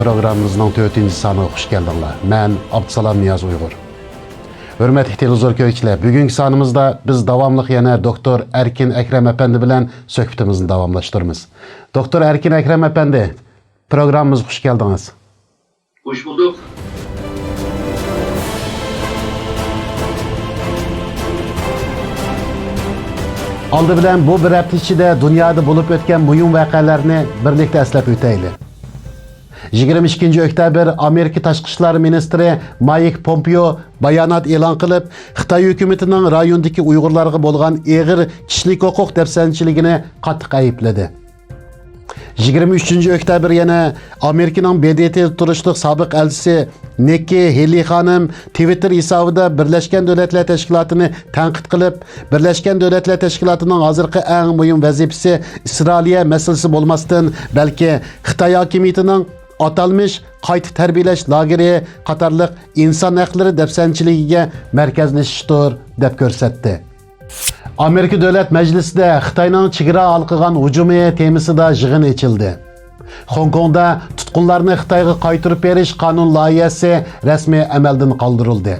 Programımızın 4. sanı hoş geldinler. Ben Abdüsalam Niyaz Uygur. Hürmetli televizor köyçiler, bugünkü sanımızda biz davamlıq yana Doktor Erkin Ekrem Efendi bilen söhbetimizni davamlaştırırız. Doktor Erkin Ekrem Efendi, programımız hoş geldiniz. Hoş bulduk. Aldı bilen bu bir hafta içinde dünyada bulup ötken mühim vakalarını birlikte eslep öteyli. 22 oktyabr Amerika Tashqi ishlar ministri Mike Pompeo bayonot e'lon qilib, Xitoy hukumatining rayondagi Uyg'urlarga bo'lgan og'ir kishilik huquq dafsanchiligini qattiq aybladi. 23 oktyabr yana Amerikaning BDT turishliq sobiq elchisi Nikki Haley xonim Twitter hisobida Birlashgan Davlatlar Tashkilotini tanqid qilib, Birlashgan Davlatlar Tashkilotining hozirgi eng muhim vazifasi Isroiliya masalasi bo'lmasdan, balki Xitoy hokimiyatining atalmış qayta tarbiyalash lageri qatorliq inson haqlari dafsanchiligiga markazlashishdir deb ko'rsatdi. Amerika Davlat Majlisida Xitoyning chegara halqigan hujumi temasida yig'in ochildi. Hong Kongda tutqunlarni Xitoyga qaytarib berish qonun loyihasi rasmiy amaldan qoldirildi.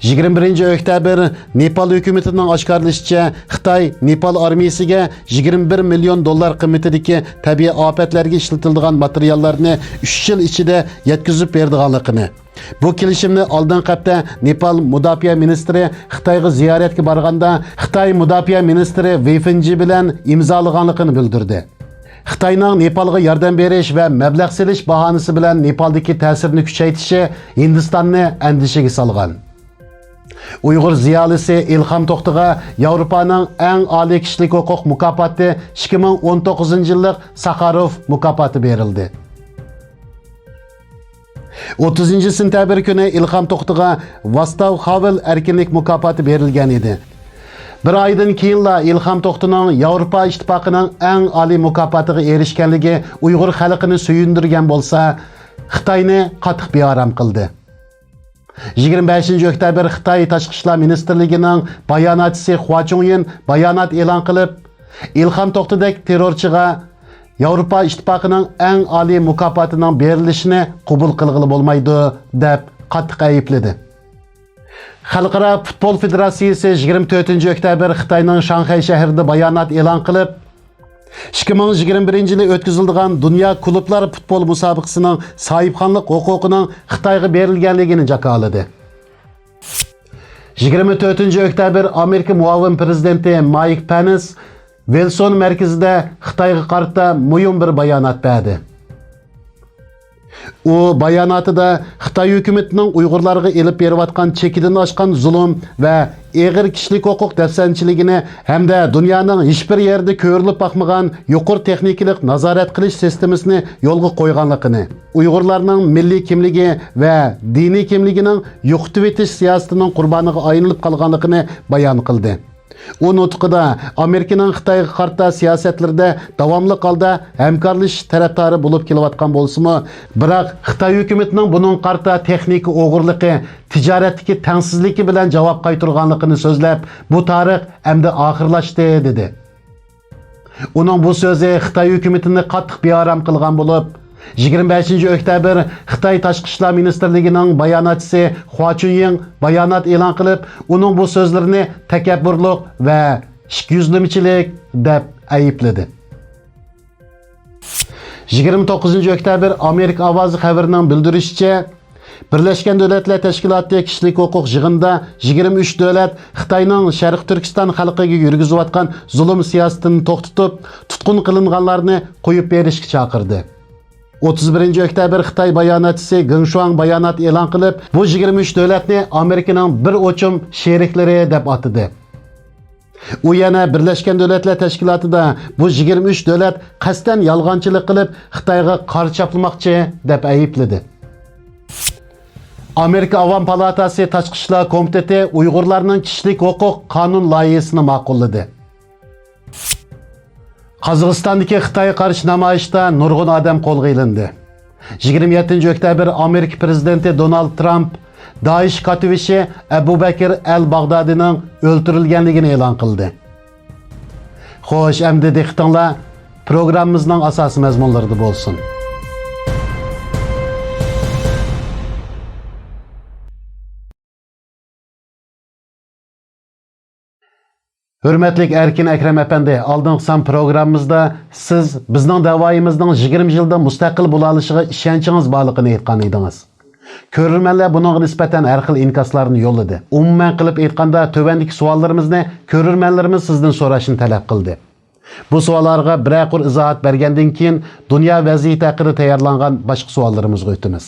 21 oktyabr Nepal hukumatining oshkorlashicha Xitoy Nepal armiyasiga 21 million dollar qiymatidagi tabiiy ofatlarga ishlatiladigan materiallarni 3 yil ichida yetkazib berdiganligini. Bu kelishimni oldin hafta Nepal mudofaa ministri Xitoyga ziyoratga borganda Xitoy mudofaa ministri Wei Fengji bilan imzolaganligini bildirdi. Xitoyning Nepalga yordam berish va mablag' selish bahonasi bilan Nepaldagi ta'sirini kuchaytirishi Hindistonni andishaga solgan. Uyg'ur ziyolisi İlham To'xtiga Yevropaning eng oliy kishilik huquq mukofoti 2019 yillik Sakharov mukofoti berildi. 30 sentabr kuni İlham To'xtiga Vastav Havel erkinlik mukofoti berilgan edi. Bir oydan keyinla İlham To'xtining Yevropa ittifoqining eng oliy mukofotiga erishganligi Uyg'ur xalqini suyundirgan bo'lsa, Xitoyni qattiq beoram qildi. 25 oktyabr Xitoy Tashqi ishlar ministrligining bayonotchisi Hua Chunying bayonot e'lon qilib, İlham To'xtidek terrorchiga Yevropa ittifoqining eng oliy mukofotining berilishini qabul qilg'ili bo'lmaydi deb qattiq aybladi. Xalqaro futbol federatsiyasi 24 oktyabr Xitoyning Shanxay shahrida bayonot e'lon qilib, 2021 yili o'tkaziladigan Dunyo klublar futbol musobaqasining sohibxonlik huquqining Xitoyga berilganligini jakoladi. 24 oktyabr Amerika muavin prezidenti Mike Pence Wilson markazida Xitoyga qarata muhim bir bayonot berdi. U bayonotida Xitoy hukumatining Uyg'urlarga elib berayotgan chekidan oshgan zulm va og'ir kishilik huquq dafsanchiligini hamda dunyoning hech bir yerda ko'rilib boqmagan yuqori texnikalik nazorat qilish sistemasini yo'lga qo'yganligini, Uyg'urlarning milliy kimligi va diniy kimligining yo'qotib etish siyosatining qurboniga aylanib qolganligini bayon qildi. U nutqida Amerikaning Xitoyga qarata siyosatlarida davomli holda hamkorlashish tarafdori bo'lib kelayotgan bo'lsa-mu, biroq Xitoy hukumatining buning qarata texnik o'g'irligi, tijoratdagi tengsizligi bilan javob qaytarganligini so'zlab, bu tarix endi oxirlashdi dedi. Uning bu so'zi Xitoy hukumatini qattiq beoram qilgan bo'lib, 25 oktyabr Xitoy Tashqi ishlar ministrligining bayonotchisi Hua Chunying bayonot e'lon qilib, uning bu so'zlarini takabburlik va ikkiyuzlamachilik deb aybladi. 29 oktyabr Amerika ovozi xabarining bildirishicha, Birlashgan Davlatlar Tashkiloti kishilik huquq yig'inida 23 davlat Xitoyning Sharq Turkiston xalqiga yurgizayotgan zulm siyosatini to'xtatib, tutqun qilinganlarni qo'yib berishga chaqirdi. 31 oktyabr Xitoy bayonotchisi Geng Shuang bayonot e'lon qilib, bu 23 davlatni Amerikaning bir o'chim sheriklari deb atadi. U yana Birlashgan Davlatlar Tashkilotida bu 23 davlat qasddan yolg'onchilik qilib, Xitoyga qarshi chaplamoqchi deb aybladi. Amerika Avam palatasi Tashqi ishlar komiteti Uyg'urlarning kishilik huquq qonun loyihasini ma'qulladi. Qozog'istondagi Xitoyga qarshi namoyishda nurg'un odam qo'lga olindi. 27 oktyabr Amerika prezidenti Donald Trump Daesh katibishi Abu Bakr al-Baghdadining o'ldirilganligini e'lon qildi. Xo'sh, endi diqqatinglar programmamizning asosiy mazmunlarida bo'lsin. Hürmetlik Erkin Ekrem Efendi, aldığınız son programımızda siz bizning davoyimizning 20 yilda mustaqil bo'la olishiga ishonchingiz borligini aytgan edingiz. Ko'rurmanlar buningga nisbatan har xil inkoslarni yo'lladi. Umuman qilib aytganda, tövendeki savollarimizni ko'rurmanlarimiz sizdan so'rashni talab qildi. Bu savollarga biraqur izohat bergandan keyin dunyo vaziyati haqida tayyorlangan boshqa savollarimizga o'tamiz.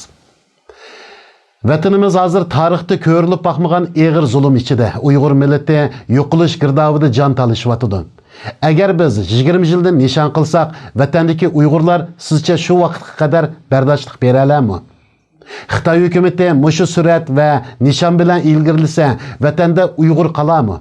Vatanimiz hazır tarixte ko'rilib bakmagan ağır zulüm içinde. Uyghur milleti yo'qolish girdobida jon talashyapti. Agar biz 20 yildan nishon qilsak, vatandagi Uyg'urlar sizcha shu vaqtga qadar bardoshlik bera oladimi? Xitoy hukumati mushu surat va nishon bilan ilgirilsa, vatanda Uyg'ur qoladimi?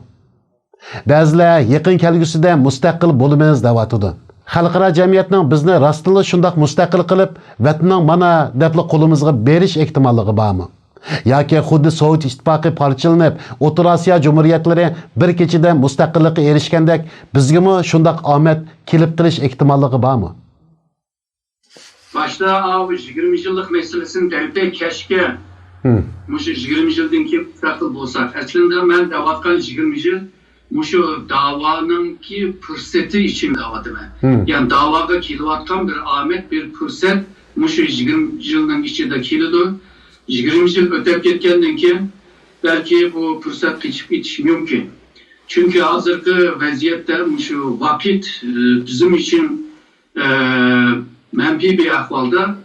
Ba'zilar yaqin kelgusida mustaqil bo'lamiz deyapti. Xalqaro jamiyatning bizni rostli shundoq mustaqil qilib, vatanning mana debli qo'limizga berish ehtimolligi bormi? Yoki xuddi Sovet ittifoqi parchalanib, O'rta Osiyo jumhuriyatlari bir kechada mustaqillikka erishgandek, bizga shundoq omad kelib turish ehtimolligi bormi? Başta abi 20 yıllık meselesini devlet keşke muşu 20 yıldan ki mustaqil bo'lsak. Aslında ben davatkan 20 yıl muşu davanın ki fırsatı için davadım. Yani davaga kilovatkan bir ahmet bir fırsat muşu 20 yılın içinde kilidi. 20 yıl ötep getkenden ki belki bu fırsat geçip mümkün. Çünkü hazırki vaziyette muşu vakit bizim için menfi bir ahvalda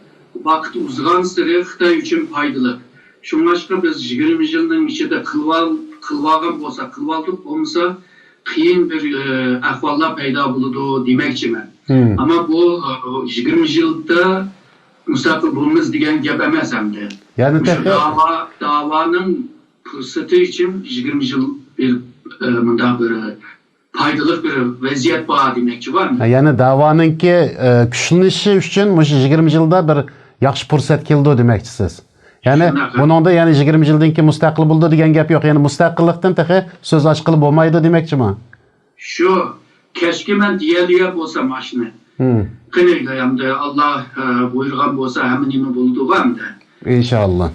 vakit uzgan sırrı Xitay için faydalı. Şunun başka biz 20 yılın içinde kılvagan olsa, kılvaldık olmasa kıyın bir ahvallar payda buludu demekçi ben. Ama bu 20 yılda mustaqil bulmamız degan gap emas hamda. Yani davanın fırsatı için 20 yıl bir bundan bir faydalı bir vaziyet var demekçi var mı? Yani davanınki kuchlanishi uchun mush 20 yilda bir yaxshi fursat keldi demoqchisiz. Yani buningda yani 20 yildan keyin mustaqil bo'ldi degan gap yo'q. Yani mustaqillikdan tahi so'z ochqilib bo'lmaydi demoqchiman. Shu keşke men diyaliga bo'lsam ashuni. Qanday hamda Allah buyurgan bo'lsa hamma nima bo'ldi hamda. İnşallah.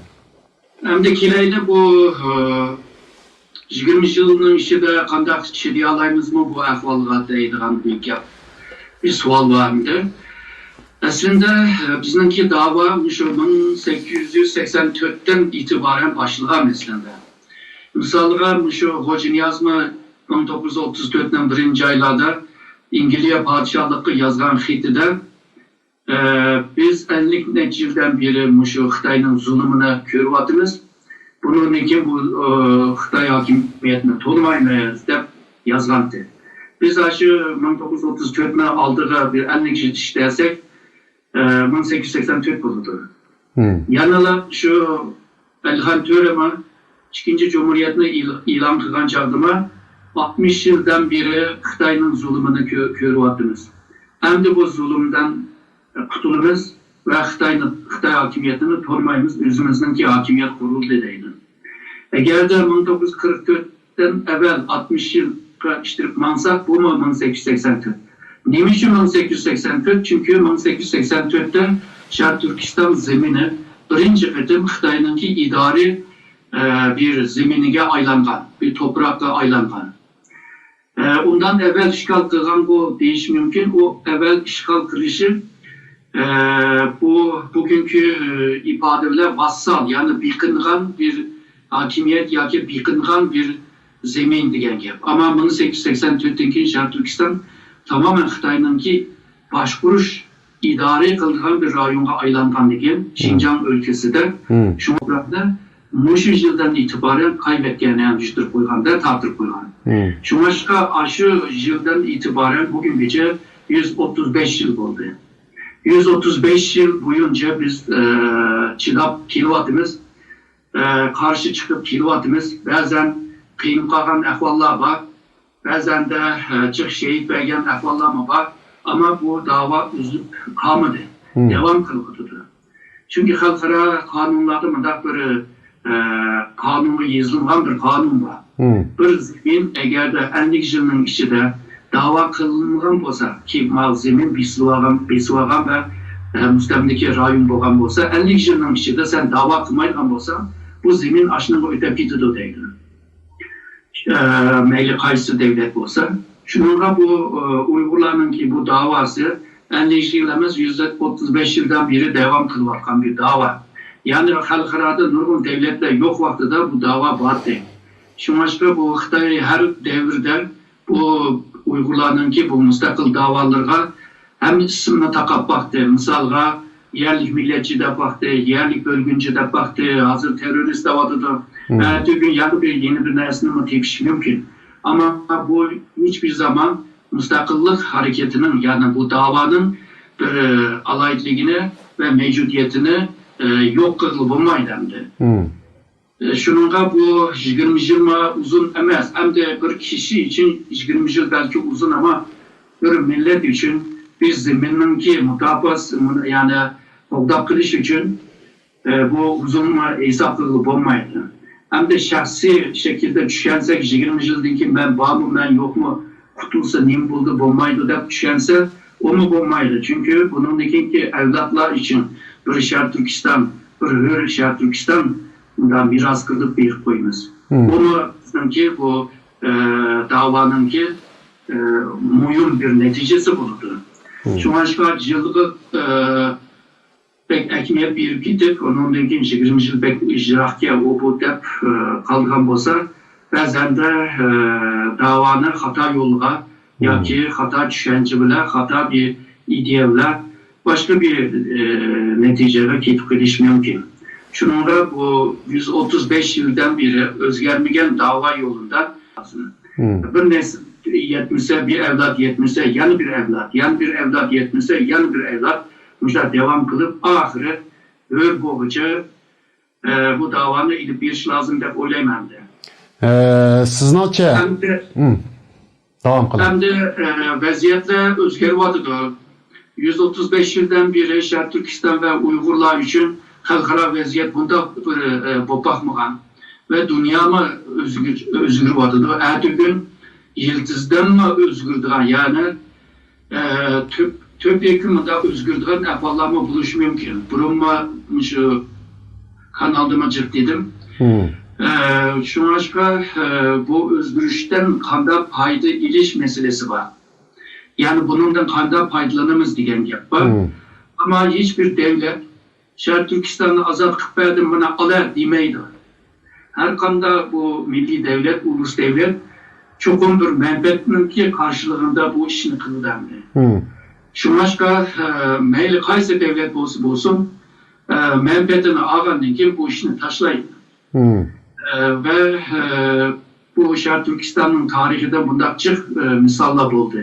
Hamda kelayli bu 20 yılın içinde qanday chiday olamizmi bu ahvolga deydigan bir savol vardı. Aslında bizningki dava shu 1884'ten itibaren başlagan aslında. Misalga shu Xo'janiyazmi 1934'den 1. aylarda İngiliz padişahlığı yazgan xitida biz 50 necha yildan beri shu Xitoyning zulmini ko'ryapmiz. Bunun için bu Xitoy hokimiyatini to'lmaymiz deb yazgandi. Biz shu 1934'ni aldığı bir 50 yil ishlasak 1884 bo'ldi. Yanıla şu Elhan Törema ikinci Cumhuriyetini ilan qilgan chog'da 60 yıldan beri Xitoyning zulmini ko'ryapmiz. Endi bu zulmdan qutulamiz ve Xitoy hokimiyatini to'lmaymiz, o'zimizningki hokimiyat qurildi deydi. Eğer de 1944'ten evvel 60 yılga ishtirib mansak bu 1884. Nima uchun 1884? Çünkü 1884'te Sharq Turkiston zemini birinci qatim Xitoyningki idari bir zeminiga aylangan, bir toprakka aylangan. Ondan evvel işgal qilgan bu deyish mümkün. O evvel işgal qilishi bu bugünkü ifadeler vassal yani biqingan bir hakimiyet yoki biqingan bir zemin degan gap. Ama 1884'ten keyin Sharq Turkiston tamamen Xitoyningki boshqurish idare qilgan bir rayonga aylangan degan Xinjiang ülkesinde şu bilan mushu yildan itibaren kaybetganini ham yushtirib qo'yganda tartib qo'ygan. Shunga shu yildan itibaren bugüngacha 135 yıl oldu. 135 yıl boyunca biz chidab kelyapmiz, qarshi chiqib kelyapmiz. Ba'zan qiynab qolgan ahvollar bor, ba'zan da chiq shahid bo'lgan ahvollar bor. Ama bu dava uzib qolmadi, devam qilyapti. Çünkü xalqaro qonunlarda bunday bir kanunga yozilgan bir kanun var. Bir zemin eğer de 50 yılın içinde dava kılıngan olsa ki mal zemin besivagan ve müstemleke rayon bo'lgan bo'lsa 50 yılın içinde sen dava kılmaygan olsa bu zemin aşınıga ötep gidiyor deydi. meyli qaysı devlet olsa. Şununla bu Uygurlarının ki bu davası 50 yıl emas 135 yıldan beri devam kılıp bir dava. Yani halkırada nurgun devletler yok vaxtıda bu dava vardı. Şunaşka bu Xitay her devirde bu Uygurlarının ki bu müstakil davalarga hem isimini takap baktı. Misalga yerlik milletçi de baktı, yerlik bölgünce de baktı, hazır terörist de vardı da. Bugün yeni bir nesnemi tepiş mümkün. Ama bu hiçbir zaman müstakillik hareketinin yani bu davanın alayetliğini ve mevcudiyetini yok kılıp olmaydı. Şununla bu 20 yıl uzun emas. Hem de bir kişi için 20 yıl belki uzun ama bir millet için biz zemininki mutabas yani mutlak kılış için bu uzun hesap kılıp olmaydı. Hem de şahsi şekilde düşünsek 20 yıldan ki ben var mı ben yok mu kutulsa neyim buldu olmaydı da düşünse o mu olmaydı. Çünkü bunun ki evlatlar için bir Şarkı Türkistan, bir Hür Şarkı Türkistan miras kılıp bir koyumuz. Onu sanki bu davanın ki mühim bir neticesi bulundu. Şu an yıllık pek ekmeğe bir gidip onun için 20 yıl pek icraatke o bu dep kalgan olsa bazen de davanı hata yoluna ya ki hata düşünce bile hata bir ideyalar başka bir neticeye gidip gidiş mümkün. Şununla bu 135 yıldan beri özgermeyen dava yolunda bir nesil yetmişse bir evlat yetmişse yan bir evlat, yan bir evlat yetmişse yan bir evlat müşter devam kılıp ahire öl boğucu bu davanı ilip bir şey lazım da oylayman de. Siz nasıl? Hem de vaziyetle özgürvadı da 135 yıldan beri Şarkı Türkistan ve Uygurlar için halkara vaziyet bunda bakmagan ve dünya mı özgür vardı da ertugün yıldızdan mı özgürdüğün yani topyekunda özgürdüğün efallarla buluş mümkün. Burunma şu kanalda dedim. Şu başka bu özgürlükten kanda payda iliş meselesi var. Yani bundan kanda faydalanımız diyen gap var. Ama hiçbir devlet Şarkı Türkistan'ı azat kıpverdim bana alar demeydi. Her kanda bu milli devlet, ulus devlet çokum bir menfaatinin ki karşılığında bu işini kıldandı. Şu başka meyli kaysa devlet olsun menfaatini ağanın ki bu işini taşlayın. Ve bu Şarkı Türkistan'ın tarihinde bunda açık misallar oldu.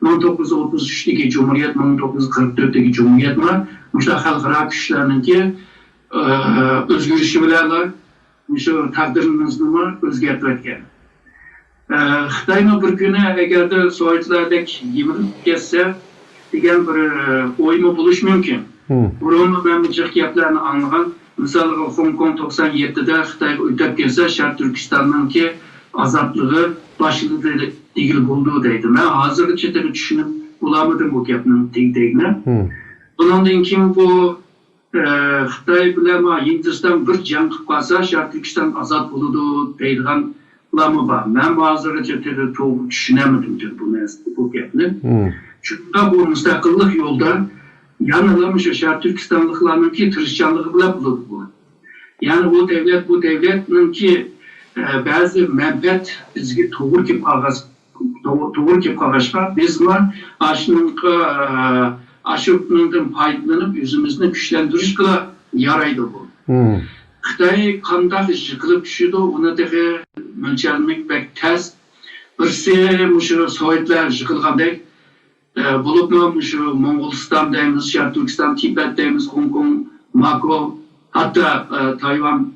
1933'teki Cumhuriyet, 1944'teki Cumhuriyet var. Müşter halkara güçlerinin ki özgürlüğü bilerler, şu takdirimizni özgertirken. Xitay'ın bir günü eğer de Sovyetler'deki yıvrılıp geçse, diyen bir oyma buluş mümkün. Bunu ben birçok yapılarını anlayan, mesela Hong Kong 97'de Xitay ötep geçse, Şarkı Türkistan'ın ki azatlığı başlığı değil bulduğu deydim. Ben hazırlık çetini düşünüp bulamadım bu yapının tek-tekine. Bunun için bu Xitay bilema Hindistan bir can kıpkasa Şarkı Türkistan azat bulduğu deydiğen lama var. Ben hazırlık çetini çok düşünemedim bu yapını. Çünkü bu müstakillik yolda yanılamış Şarkı Türkistanlıklarının ki Hristiyanlığı bile buldu bu. Yani bu devletin ki bazı menfaat bizge doğru ki ağaçlar biz var aşırıdan faydalanıp yüzümüzde güçlendiriş kıla yaraydı bu. Xitay kandak yıkılıp düşürdü ona da mölçermek pek ters. Birisi şu Sovyetler yıkılgandek bulup mu şu Moğolistan deyimiz, Şarkı Türkistan, Tibet deyimiz, Hong Kong, Macao hatta Tayvan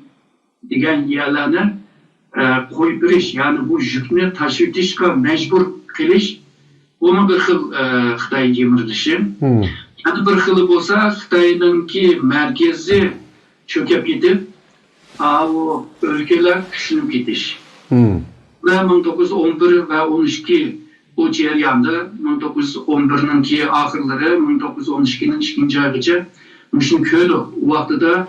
diyen yerlerine koyup biriş yani bu yükünü taşıtışka mecbur kılış onu bir xil Xitay yemirilişi. Yani bir xili olsa Xitay'ın ki merkezi çökep gidip o ülkeler küçülüp gidiş. Ve 1911 ve 12 bu ceryanda 1911'nin ki ahırları 1912'nin ikinci ayıcı Müşün köydü. O vaxtıda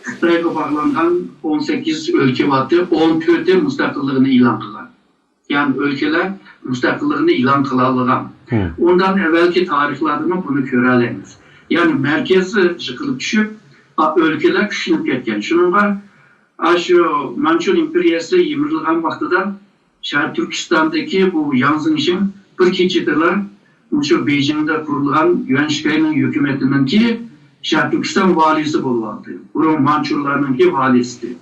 Xitay'la bağlanan 18 ülke vardı. 14'te müstakilliğini ilan kılan. Yani ülkeler müstakilliğini ilan kılalıgan. Ondan evvelki tarihlerinde bunu görelemiz. Yani merkezi yıkılıp düşüp, ülkeler küçülüp ketken. Şunun var, şu Mançur İmperiyası yımırılgan vaxtıda Şarkı Türkistan'daki bu yansın için bir keçidirler. Şu Beijing'de kurulan Yuan Shirei'nin hükümetinin ki Şarkı Türkistan valisi bulundu. Bunun Mançurlarının ki valisi.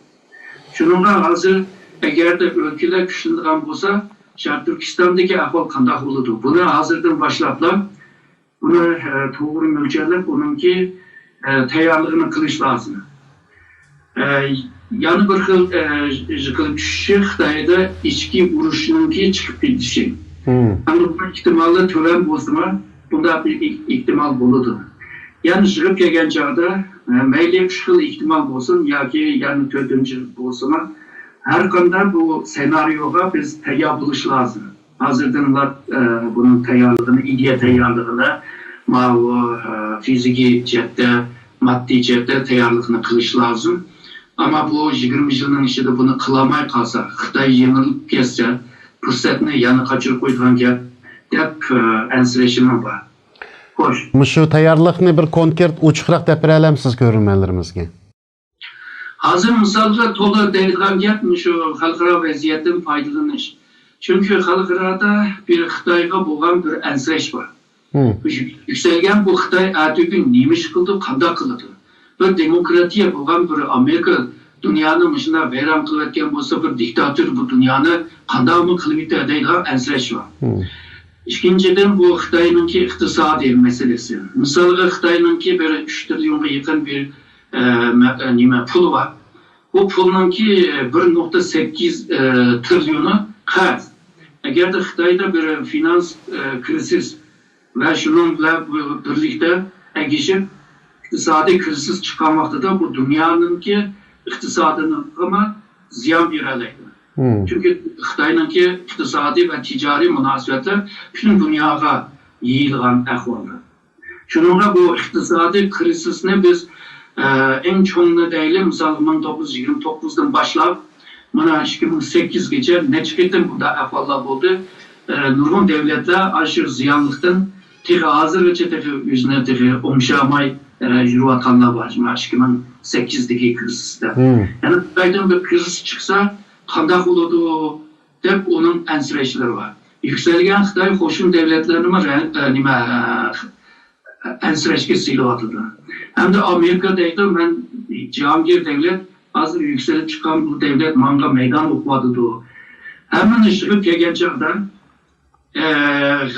Şununla hazır eğer de ülkeler küçülünden olsa Şarkı Türkistan'daki ahval kandak olurdu. Bunu hazırdan başlatlar. Bunu doğru mülçerler, bununki teyarlığını kılıç lazım. Yani bir xil yıkılıp düşüşü Xitayda içki vuruşununki çıkıp gidişi. Yani bunun ihtimali tölen bozduğuma bunda bir ihtimal buludu. Yani çıkıp gelgen çağda meyli üç xil ihtimal olsun ya ki yani tördüncü olsun her konuda bu senaryoga biz teyar buluş lazım. Hazırdan bunun teyarlığını, ideya teyarlığını fiziki cepte, maddi cepte teyarlığını kılış lazım. Ama bu 20 yılın içinde bunu kılamay kalsa, Xitay yenilip kesse, fırsatını yanı kaçırıp koyduğun ki, hep ensirleşimim var. Hoş. Şu tayarlıqni bir konkret uçuqraq depirəlemsiz görünmələrimizge. Hazır misalda to'la deyilgan gap şu xalqaro vaziyatdan foydalanish. Çünkü xalqaroda bir Xitoyga bo'lgan bir ensirash bor. Yükselgen bu Xitoy ertesi nima ish qildi, qanday qildi? Bir demokratiya bo'lgan bir Amerika dunyoni mishina vayron qilayotgan bo'lsa, bir diktator bu dunyoni qanday qilib yetadi deydigan ensirash bor. İkinciden bu Xitoyninki iqtisodiy meselesi. Misalga Xitoyninki bir 3 trilyonga yaqin bir pul var. Bu pulninki 1.8 trilyonu qarz. Eğer de Xitoyda bir finans kriz ve şununla birlikte egişip iqtisodiy kriz çıkan vaxtıda bu dünyanınki iqtisadını ama ziyan verelaydı. Çünkü Xitoyninki iqtisodiy ve ticari münasebetler bütün dünyaya yayılgan ahvalda. Şununla bu iqtisodiy krizini biz en çoğunu değil, misal 1929'dan başlayıp, buna 2008 geçer, ne çıkıttım burada ahvallar oldu. Nurgun devletler aşırı ziyanlıktan, hazır ve çeteki yüzüne omşamay yürüvatanlar var. 2008'deki krizde. Yani Xitoydan bir kriz çıksa, kandak olurdu, hep onun ensirleşleri var. Yükselgen Xitoy koşun devletlerinin ensirleşki silahatıdır. Hem de Amerika'daydı, ben Cihangir devlet, hazır yükselip çıkan bu devlet manga meydan okuvadıdı. Hemen çıkıp gelgen çağda,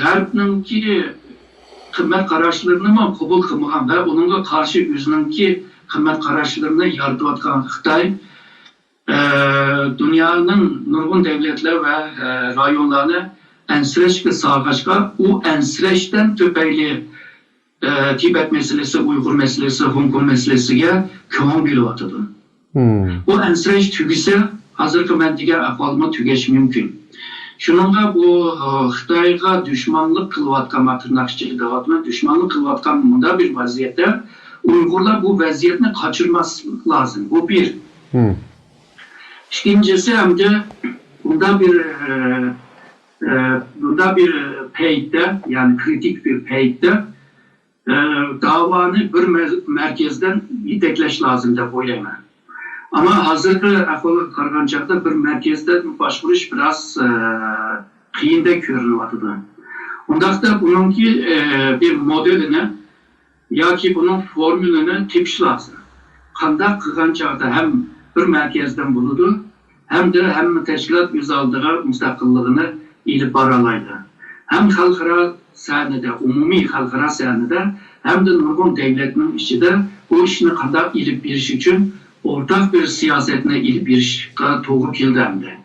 Garb'ninki kıymet kararlarını mı kabul kılmayan ve onunla karşı yüzününki kıymet kararlarını yardıvatkan Xitoy, dünyanın nurgun devletler ve rayonlarını ensirleşki sağaçka, o ensirleşten tüpeyli Tibet meselesi, Uygur meselesi, Hong Kong meselesiga köğün biliyotudu. Bu ensiriş tügisi hazırki mentige ahvalıma tügeş mümkün. Şununla bu Xitoyga düşmanlık kılvatkan, tırnakçılık dağıtma, düşmanlık kılvatkan bunda bir vaziyette Uygurlar bu vaziyetini kaçırması lazım. Bu bir. İkincisi hem de bunda bir peyde, yani kritik bir peyde davanı bir merkezden yetekleş lazım da boylayma. Ama hazırki ahvalı kargancakta bir merkezden başvuruş biraz kıyında görünüyordu. Ondakta bununki bir modelini ya ki bunun formülünü tepiş lazım. Kandak kırgancakta hem bir merkezden buludu hem de hem teşkilat yüz aldığı müstakillığını ilip baralaydı. Hem halkara sahnede, umumi halkara sahnede hem de nurgun devletinin içinde bu işini kadar ilip bir iş için ortak bir siyasetine ilip bir iş doğru kildendi.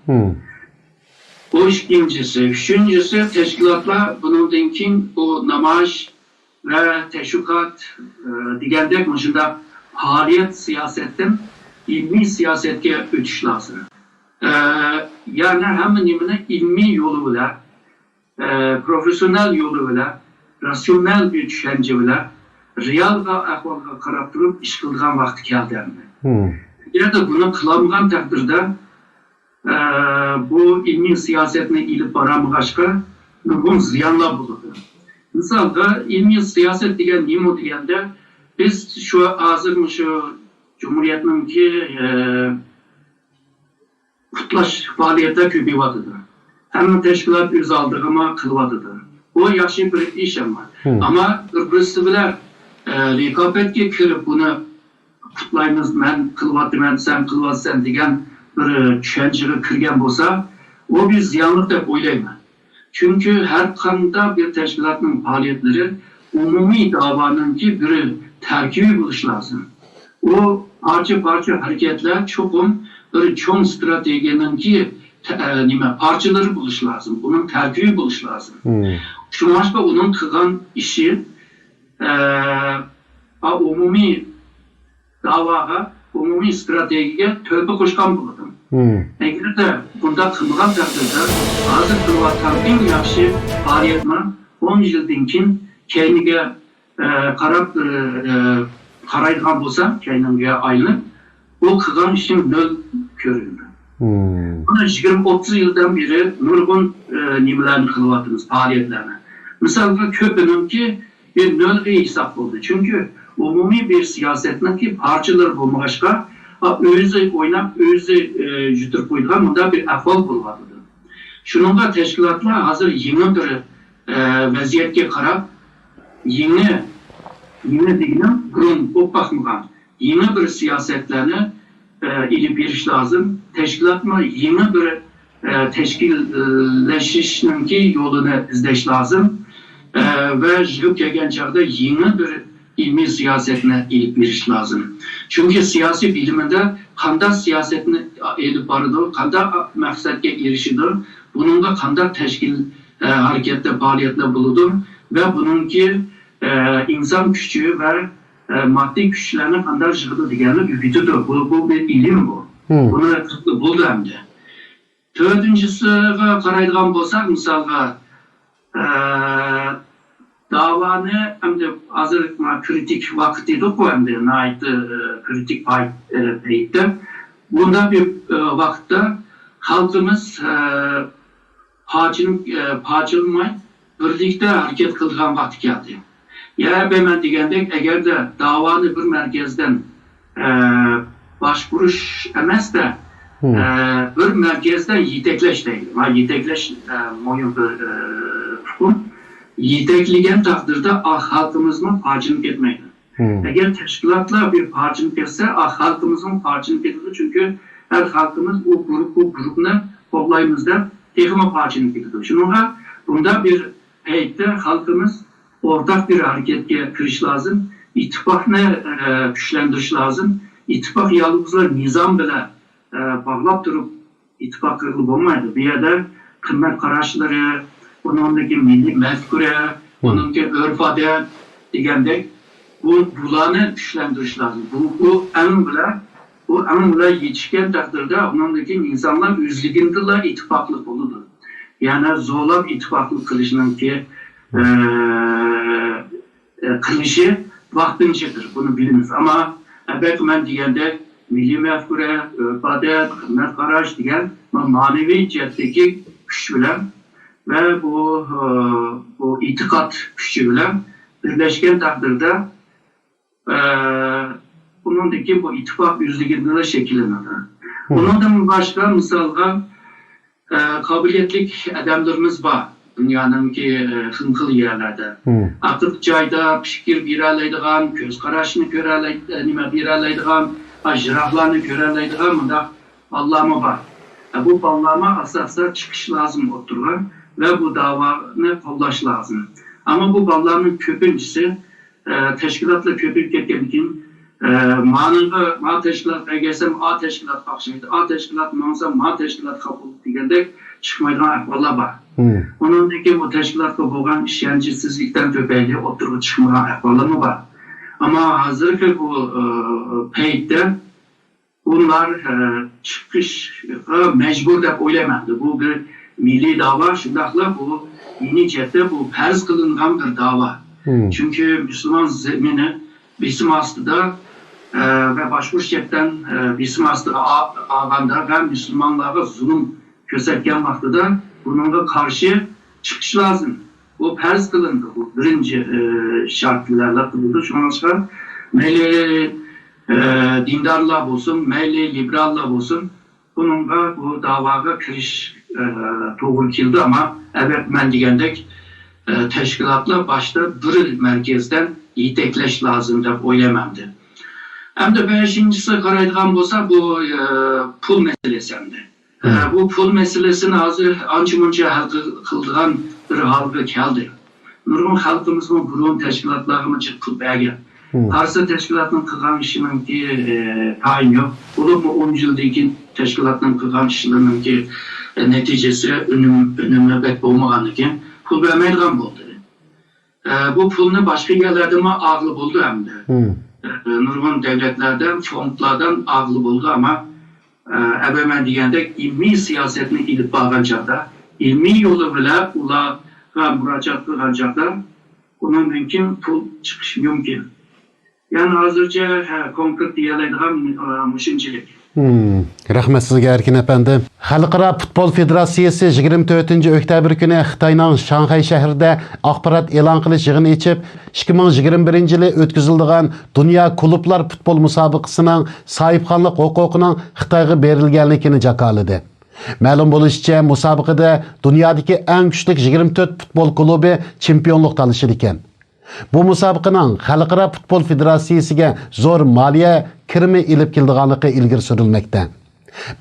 Bu ikincisi. Üçüncüsü teşkilatlar bunun denkin bu namaş ve teşvikat digerdek başında faaliyet siyasetten ilmi siyasete ötüş lazım. Yani hemen yemine ilmi yolu bile profesyonel yolu bile, rasyonel bir düşünce bile, real ve ahvalga karab durup iş kılgan vakti geldi. Eğer de bunu kılamgan takdirde bu ilmi siyasetine ilip baramıgaçka nurgun ziyanlar bulurdu. Misalda ilmi siyaset degen nimo degende biz şu hazır şu Cumhuriyet'nin ki kutlaş faaliyette köpeyvatıdır. Hem teşkilat öz aldığıma kılvatıdır. O yaxşı bir iş ama. Ama birisi bilen rekabetke kirip bunu kutlaymiz, ben kılvatım, sen kılvatsan degen bir düşünceye kirgen bolsa, o bir ziyanlık dep oylayman. Çünkü her kanda bir teşkilatın faaliyetleri umumi davanın ki bir terkibi buluş lazım. O parça hareketler çokum bir çoğun stratejinin ki parçaları buluş lazım. Bunun terkibi buluş lazım. Şu başka onun kılan işi umumi davaga, umumi stratejiye tövbe koşkan bulurum. Eğer de bunda kılmılan takdirde hazır kılvatan en yaxşı faaliyetman 10 yıldınkin kendine karaydıgan bolsa, kendine aylanıp o kılan işin nöl körüldü. Buna 20-30 yıldan beri nurgun nimelerini kılvatınız, faaliyetlerini. Mesela köpünün ki bir nölge hesap oldu. Çünkü umumi bir siyasetin ki parçaları bulmaşka özü oynap, özü jütür koyduğun bunda bir ahval bulmalıdır. Şununla teşkilatlar hazır yeni bir vaziyetke karab, yeni deginim, burun o bakmadan yeni bir siyasetlerini ilip biriş lazım. Teşkilatma yeni bir teşkilleşişinin ki yolunu izleş lazım. Ve jülük yegen çağda yeni bir ilmi siyasetine ilip biriş lazım. Çünkü siyasi biliminde kanda siyasetini elip barıdır, kanda maksatke erişidir. Bununla kanda teşkil harekette, faaliyetle buludur. Ve bununki insan küçüğü ve maddi güçlerine kanda jığıdı diğerine bir bütüdür. Bu bir ilim bu. Bunu buldu hem de. Dördüncüsü karaydıgan bolsak, misalga davanı hem de hazır kritik vakit dedik o hem de nait kritik payette. Bunda bir vakitte halkımız parçalınmay birlikte hareket kılgan vakit geldi. Ya ben degende eğer de davanı bir merkezden başvuruş emez de bir merkezden yetekleş değil. Yetekleş moyun bir hukum. Yetekligen takdirde halkımızın parçalık etmeydi. Eğer teşkilatla bir parçalık etse halkımızın parçalık edilir. Çünkü her halkımız o grubunu toplayımızda tekime parçalık edilir. Şununla bunda bir heyette halkımız ortak bir hareketke kiriş lazım. İttifakını güçlendiriş lazım. İttifak yalnızla nizam bile bağlap durup ittifak kırılıp olmaydı. Bir yerde kıymet kararışları, onundaki milli mefkure, onundaki örf adet degende bulanı güçlendiriş lazım. Bu en bile yetişken takdirde onundaki insanlar özlüğünde ittifaklık oludur. Yani zorlap ittifaklık kılışının ki kılışı vaktincedir. Bunu biliniz. Ama belki ben degende milli mefkure, örf adet, kıymet kararış degen manevi cihetteki güç bilen ve bu itikat gücü bilen birleşken takdirde bunundaki bu ittifak yüzlüğünde şekillenir. Bunun başka misalga kabiliyetlik adamlarımız var. Dünyanın ki hınkıl yerlerde. Akıp cayda fikir biraleydiğen, göz kararışını biraleydiğen, jirahlarını göreleydiğen bunda ballama var. Bu ballama asaslar çıkış lazım oturulan ve bu davanı kollaş lazım. Ama bu ballarının köpüncüsü teşkilatla köpük ketkenlikin ma teşkilat egesem a teşkilat bakşıydı. A teşkilat mansa ma teşkilat kabul degende çıkmaydıgan ahvallar var. Onundaki bu teşkilatla boğan işyancısızlıktan töbeyli oturup çıkmayan ahvallar mı var? Ama hazır ki bu peytte bunlar çıkış mecbur da oylamadı. Bu bir milli dava, şundakla bu yeni cihette bu ferz kılınan bir dava. Çünkü Müslüman zemini bizim aslında ve başka şekilde bizim aslında ağanda ve Müslümanlara zulüm gösterken vaxtıda bununla karşı çıkış lazım. Bu perz kılındı. Bu birinci şartlarla kılındı. Şu an sonra meyli dindarlar olsun, meyli liberallar olsun bununla bu davaya kiriş doğru kildi ama evet ben diyendek teşkilatla başta bir merkezden yetekleş lazım da oylamamdı. Hem de beşincisi karaydıgan olsa bu pul meselesi hem de. Bu pul meselesini hazır anca halkı kıldığan bir halkı geldi. Nurgun halkımızın burun teşkilatlarını çıkıp belge. Karşı teşkilatın kılgan işinin ki tayin yok. Olur mu 10 yıldaki teşkilatın kılgan işinin ki neticesi önüme bek olmağını ki pul vermeyden oldu. Bu pulunu başka yerlerde mi ağlı buldu hem de. Nurgun devletlerden, fondlardan ağlı buldu ama ben diyende ilmi siyasetini ilip bağlanacaklar. İlmi yolu bile ulağa müracaat kılacaklar. Bunun mümkün pul çıkış mümkün. Yani hazırca konkret diyelim düşüncelik. Rahmet sizge Erkin efendi. Xalqaro Futbol Federatsiyasi 24 oktyabr kuni Xitoyning Shanxay shahrida axborot e'lon qilish yig'ini ichib 2021 yili o'tkaziladigan Dunyo klublar futbol musobaqasining sohibxonlik huquqining Xitoyga berilganligini jakoladi. Ma'lum bo'lishicha, musobaqada dunyodagi eng kuchli 24 futbol klubi chempionlik talashir ekan. Bu musobaqaning Xalqaro Futbol Federatsiyasiga zo'r moliya kirimi ilib keldiganligi ilgari surilmoqda.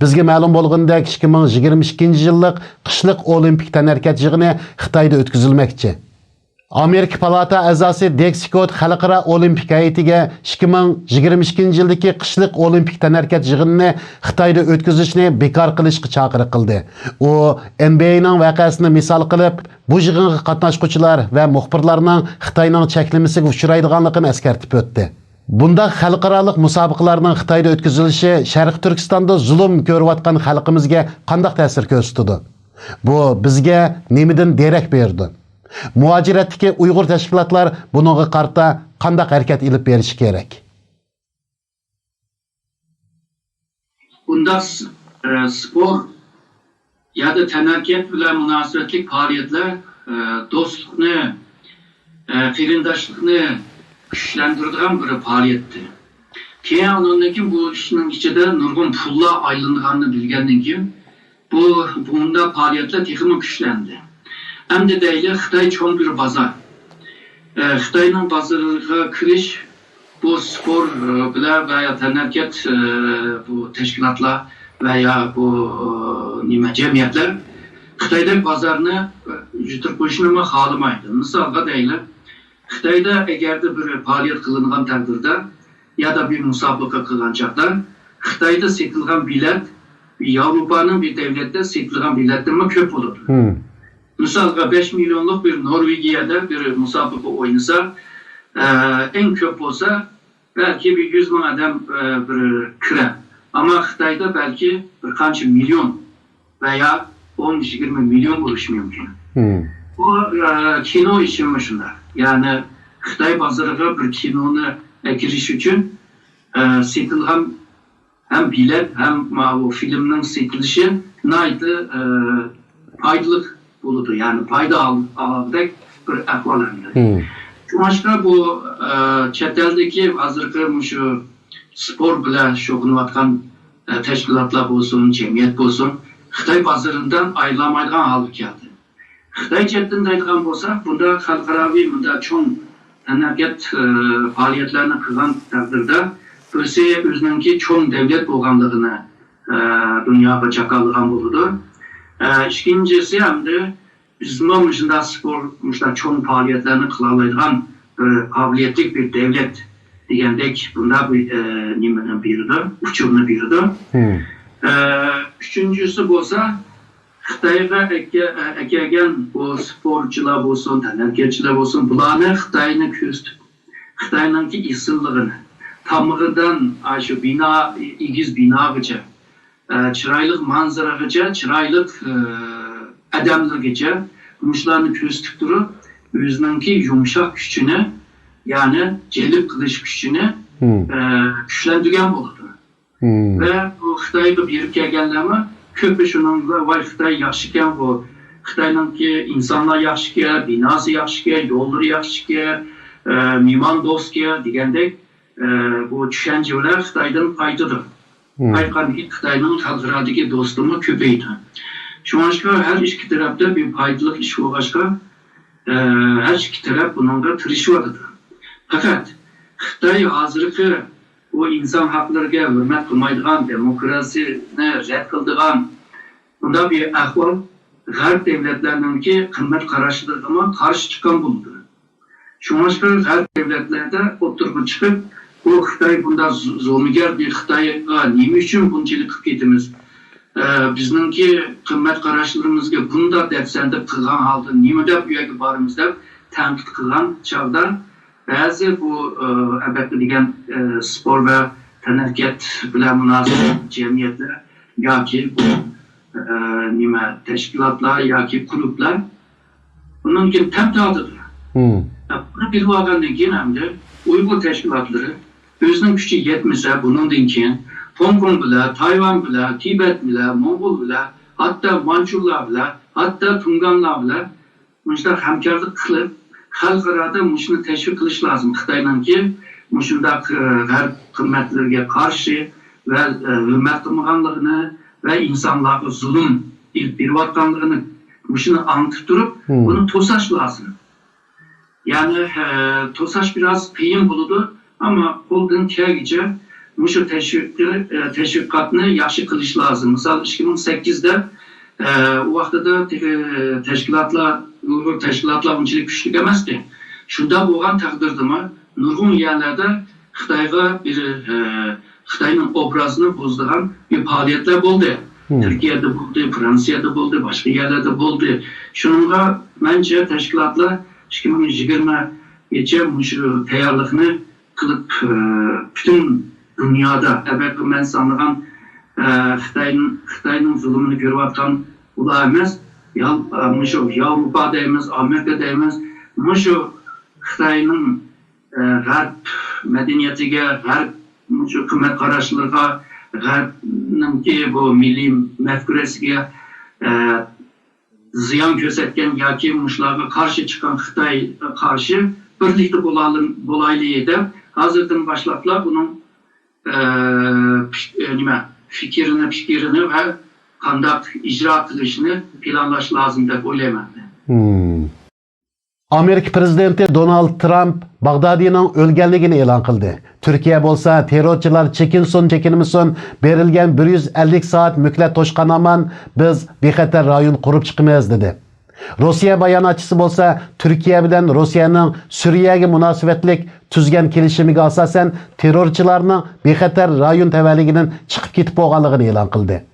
Bizga ma'lum bo'lgandek 2022 yillik qishliq olimpik tanarkat yig'ini Xitoyda o'tkazilmoqchi. Amerika palata a'zosi Dick Scott Xalqaro olimpik hay'atiga 2022 yildagi qishliq olimpik tanarkat yig'inini Xitoyda o'tkazishni bekor qilishga chaqiriq qildi. U NBA'ning voqeasini misol qilib, bu yig'inga qatnashuvchilar va muxbirlarning Xitoyning cheklamasiga uchraydiganligini eskartib o'tdi. Bunda xalqarалық musobaqalarning Xitoyda o'tkazilishi Sharq Turkistonda zulm ko'rayotgan xalqimizga qanday ta'sir ko'rsatdi? Bu bizga nimidan derak berdi? Muajiratdagi Uyg'ur tashkilotlar bunga qarta qanday harakat ilib berishi kerak? Bunda spor ya da tanarkat bilan munosabatli faaliyetler dostlukni, qarindoshlikni güçlendirdiğim bir faaliyetti. Keyin ondan keyin bu işin içinde nurgun pulla aylanganını bilgenden keyin bunda faaliyetler texmi güçlendi. Hem de değil Xitoy çoğun bir pazar. Xitoyning pazarına kirish bu spor bilan veya tanarkat bu teşkilatlar veya bu cemiyetler Xitoydagi pazarni yutib qo'yishni xohlamaydi. Misolga deylik, Xitoyda agarda bir faaliyet kılınan takdirde ya da bir musabaqa kılınacaklar, Xitoyda setilgan bilet Avrupa'nın bir devlette setilgan biletlerine köp olur. Misalga 5 milyonluk bir Norvegia'da bir musabaqa oynasa, en köp olsa belki bir 100 bin adam bir kire. Ama Xitoyda belki bir kaç milyon veya 10-20 milyon buluş mümkün. Bu kino için mi şunlar? Yani Xitoy pazarına bir kinonu giriş için setilgan hem bilet hem o filmnin setilişi neydi faydalık buludu. Yani fayda aldık bir ahvalandı. Başka bu çeteldeki hazırkı şu spor bile şokunlatkan teşkilatlar olsun, cemiyet olsun Xitoy pazarından ayrılamaydıgan halı geldi. Xitoy chetdan aytgan bo'lsak, bunda xalqaro bunda cho'ng tanarkat faoliyatlarini qilgan taqdirda o'zi o'zininki cho'ng davlat bo'lganligini dunyoga jakolgan bo'ladi. Ikkinchisi hamda bizning shunday spor, shunday cho'ng faoliyatlarni qila oladigan qobiliyatli bir davlat degandek bunda bir nimani berdi, uchurni berdi. Uchinchisi bo'lsa Xitoyga kelgan bu sporcular bo'lsin, tanarkatchilar bo'lsin, bularni Xitoyni ko'rsatib, Xitoyninki isilligini, tamig'idan shu bino, egiz binogacha, chiroyli manzaragacha, chiroyli odamlargacha mushlarni ko'rsatib turib, o'zininki yumshoq kuchini, ya'ni jalb qilish kuchini güçlendirgen oldu. Ve bu Xitayga berip kelgenlermi köpü şununla vay Xitay yaxşıken bu Xitay'nın ki insanlar yaxşıken, binası yaxşıken, yolları yaxşıken, miman dostken degendek bu düşünceler Xitay'dan faydadır. Aykanki Xitay'nın halkıradaki dostluğu köpeydi. Şu anşka her iki tarafta bir faydalık iş oluşka her iki taraf bununla tırışıyordu. Fakat Xitay hazırki o insan haklarına hürmet kılmaydıgan, demokrasini red kıldıgan bunda bir ahval Garp devletlerinin ki kıymet karşılarına karşı çıkan bulundu. Şu anşka Garp devletlerde oturup çıkıp bu Xitay bunda zulmigar bir Xitay'a nime üçün bunçilik kıp ketimiz? Bizninki kıymet karşılarımızga bunda depsendip kılgan halda nime dep üyegi barımız dep tenkit kılgan çağda bazı bu elbette degen spor ve teneket bilen münasebet cemiyetler yoki bu nime teşkilatlar yoki kulüpler bunun ki temtadıdır. Bunu bir vagandan keyin hamda Uygur teşkilatları özünün gücü yetmese bunundan keyin Hong Kong bilen, Tayvan bilen, Tibet bilen, Mongol bilen, hatta Mançurlar bilen, hatta Tunganlar bilen bunlar hamkarlık kılıp halkırada muşunu teşvik kılış lazım. Xitay'dan ki muşundaki her kıymetlerine karşı ve hürmet kılmaganlığını ve insanlara zulüm bir vatkanlığını muşunu anlatıp durup bunu tosaş lazım. Yani tosaş biraz kıyım buludu ama olduğun kegice muşu teşvikatını yaxşı kılış lazım. Misal 2008'de o vaxtada teşkilatlar unçilik güçlük emasdi. Şunda boğan takdirdimi nurgun yerlerde Xitayga bir Xitay'nın obrazını bozduğan bir faaliyetler oldu. Türkiye'de oldu, Fransa'da oldu, başka yerlerde oldu. Şununla bence teşkilatlar 2020 geçen şu tayarlığını kılıp bütün dünyada elbette ben sanırım Xitay'ın zulümünü görüp atan ular emas, ya Avrupa'da emas, Amerika'da emas, şu Xitay'ın Garp medeniyetiga, Garp şu kıymet karşılarına, Garp'ın ki bu milli mefkuresiga ziyan gözetken yoki muşlarga karşı çıkan Xitay karşı birlikte bolaylı edip hazırdan başlaplar bunun fikrini ve kandak icra kılışını planlaş lazım dep oylayman. Amerika prezidenti Donald Trump Bagdadi'nin ölgenligini e'lon qildi. Türkiye bolsa terrorchilar chekinmasin berilgan 150 saat müklet to'shqan aman biz bexatar rayon qurib chiqamiz dedi. Rossiya bayonotchisi bolsa Türkiye bilan Rossiyaning Suriyaga munosabatlik tuzgan kelishimiga asosan terrorchilarning bexatar rayon tavalligidan chiqib ketib bo'lganligini e'lon qildi.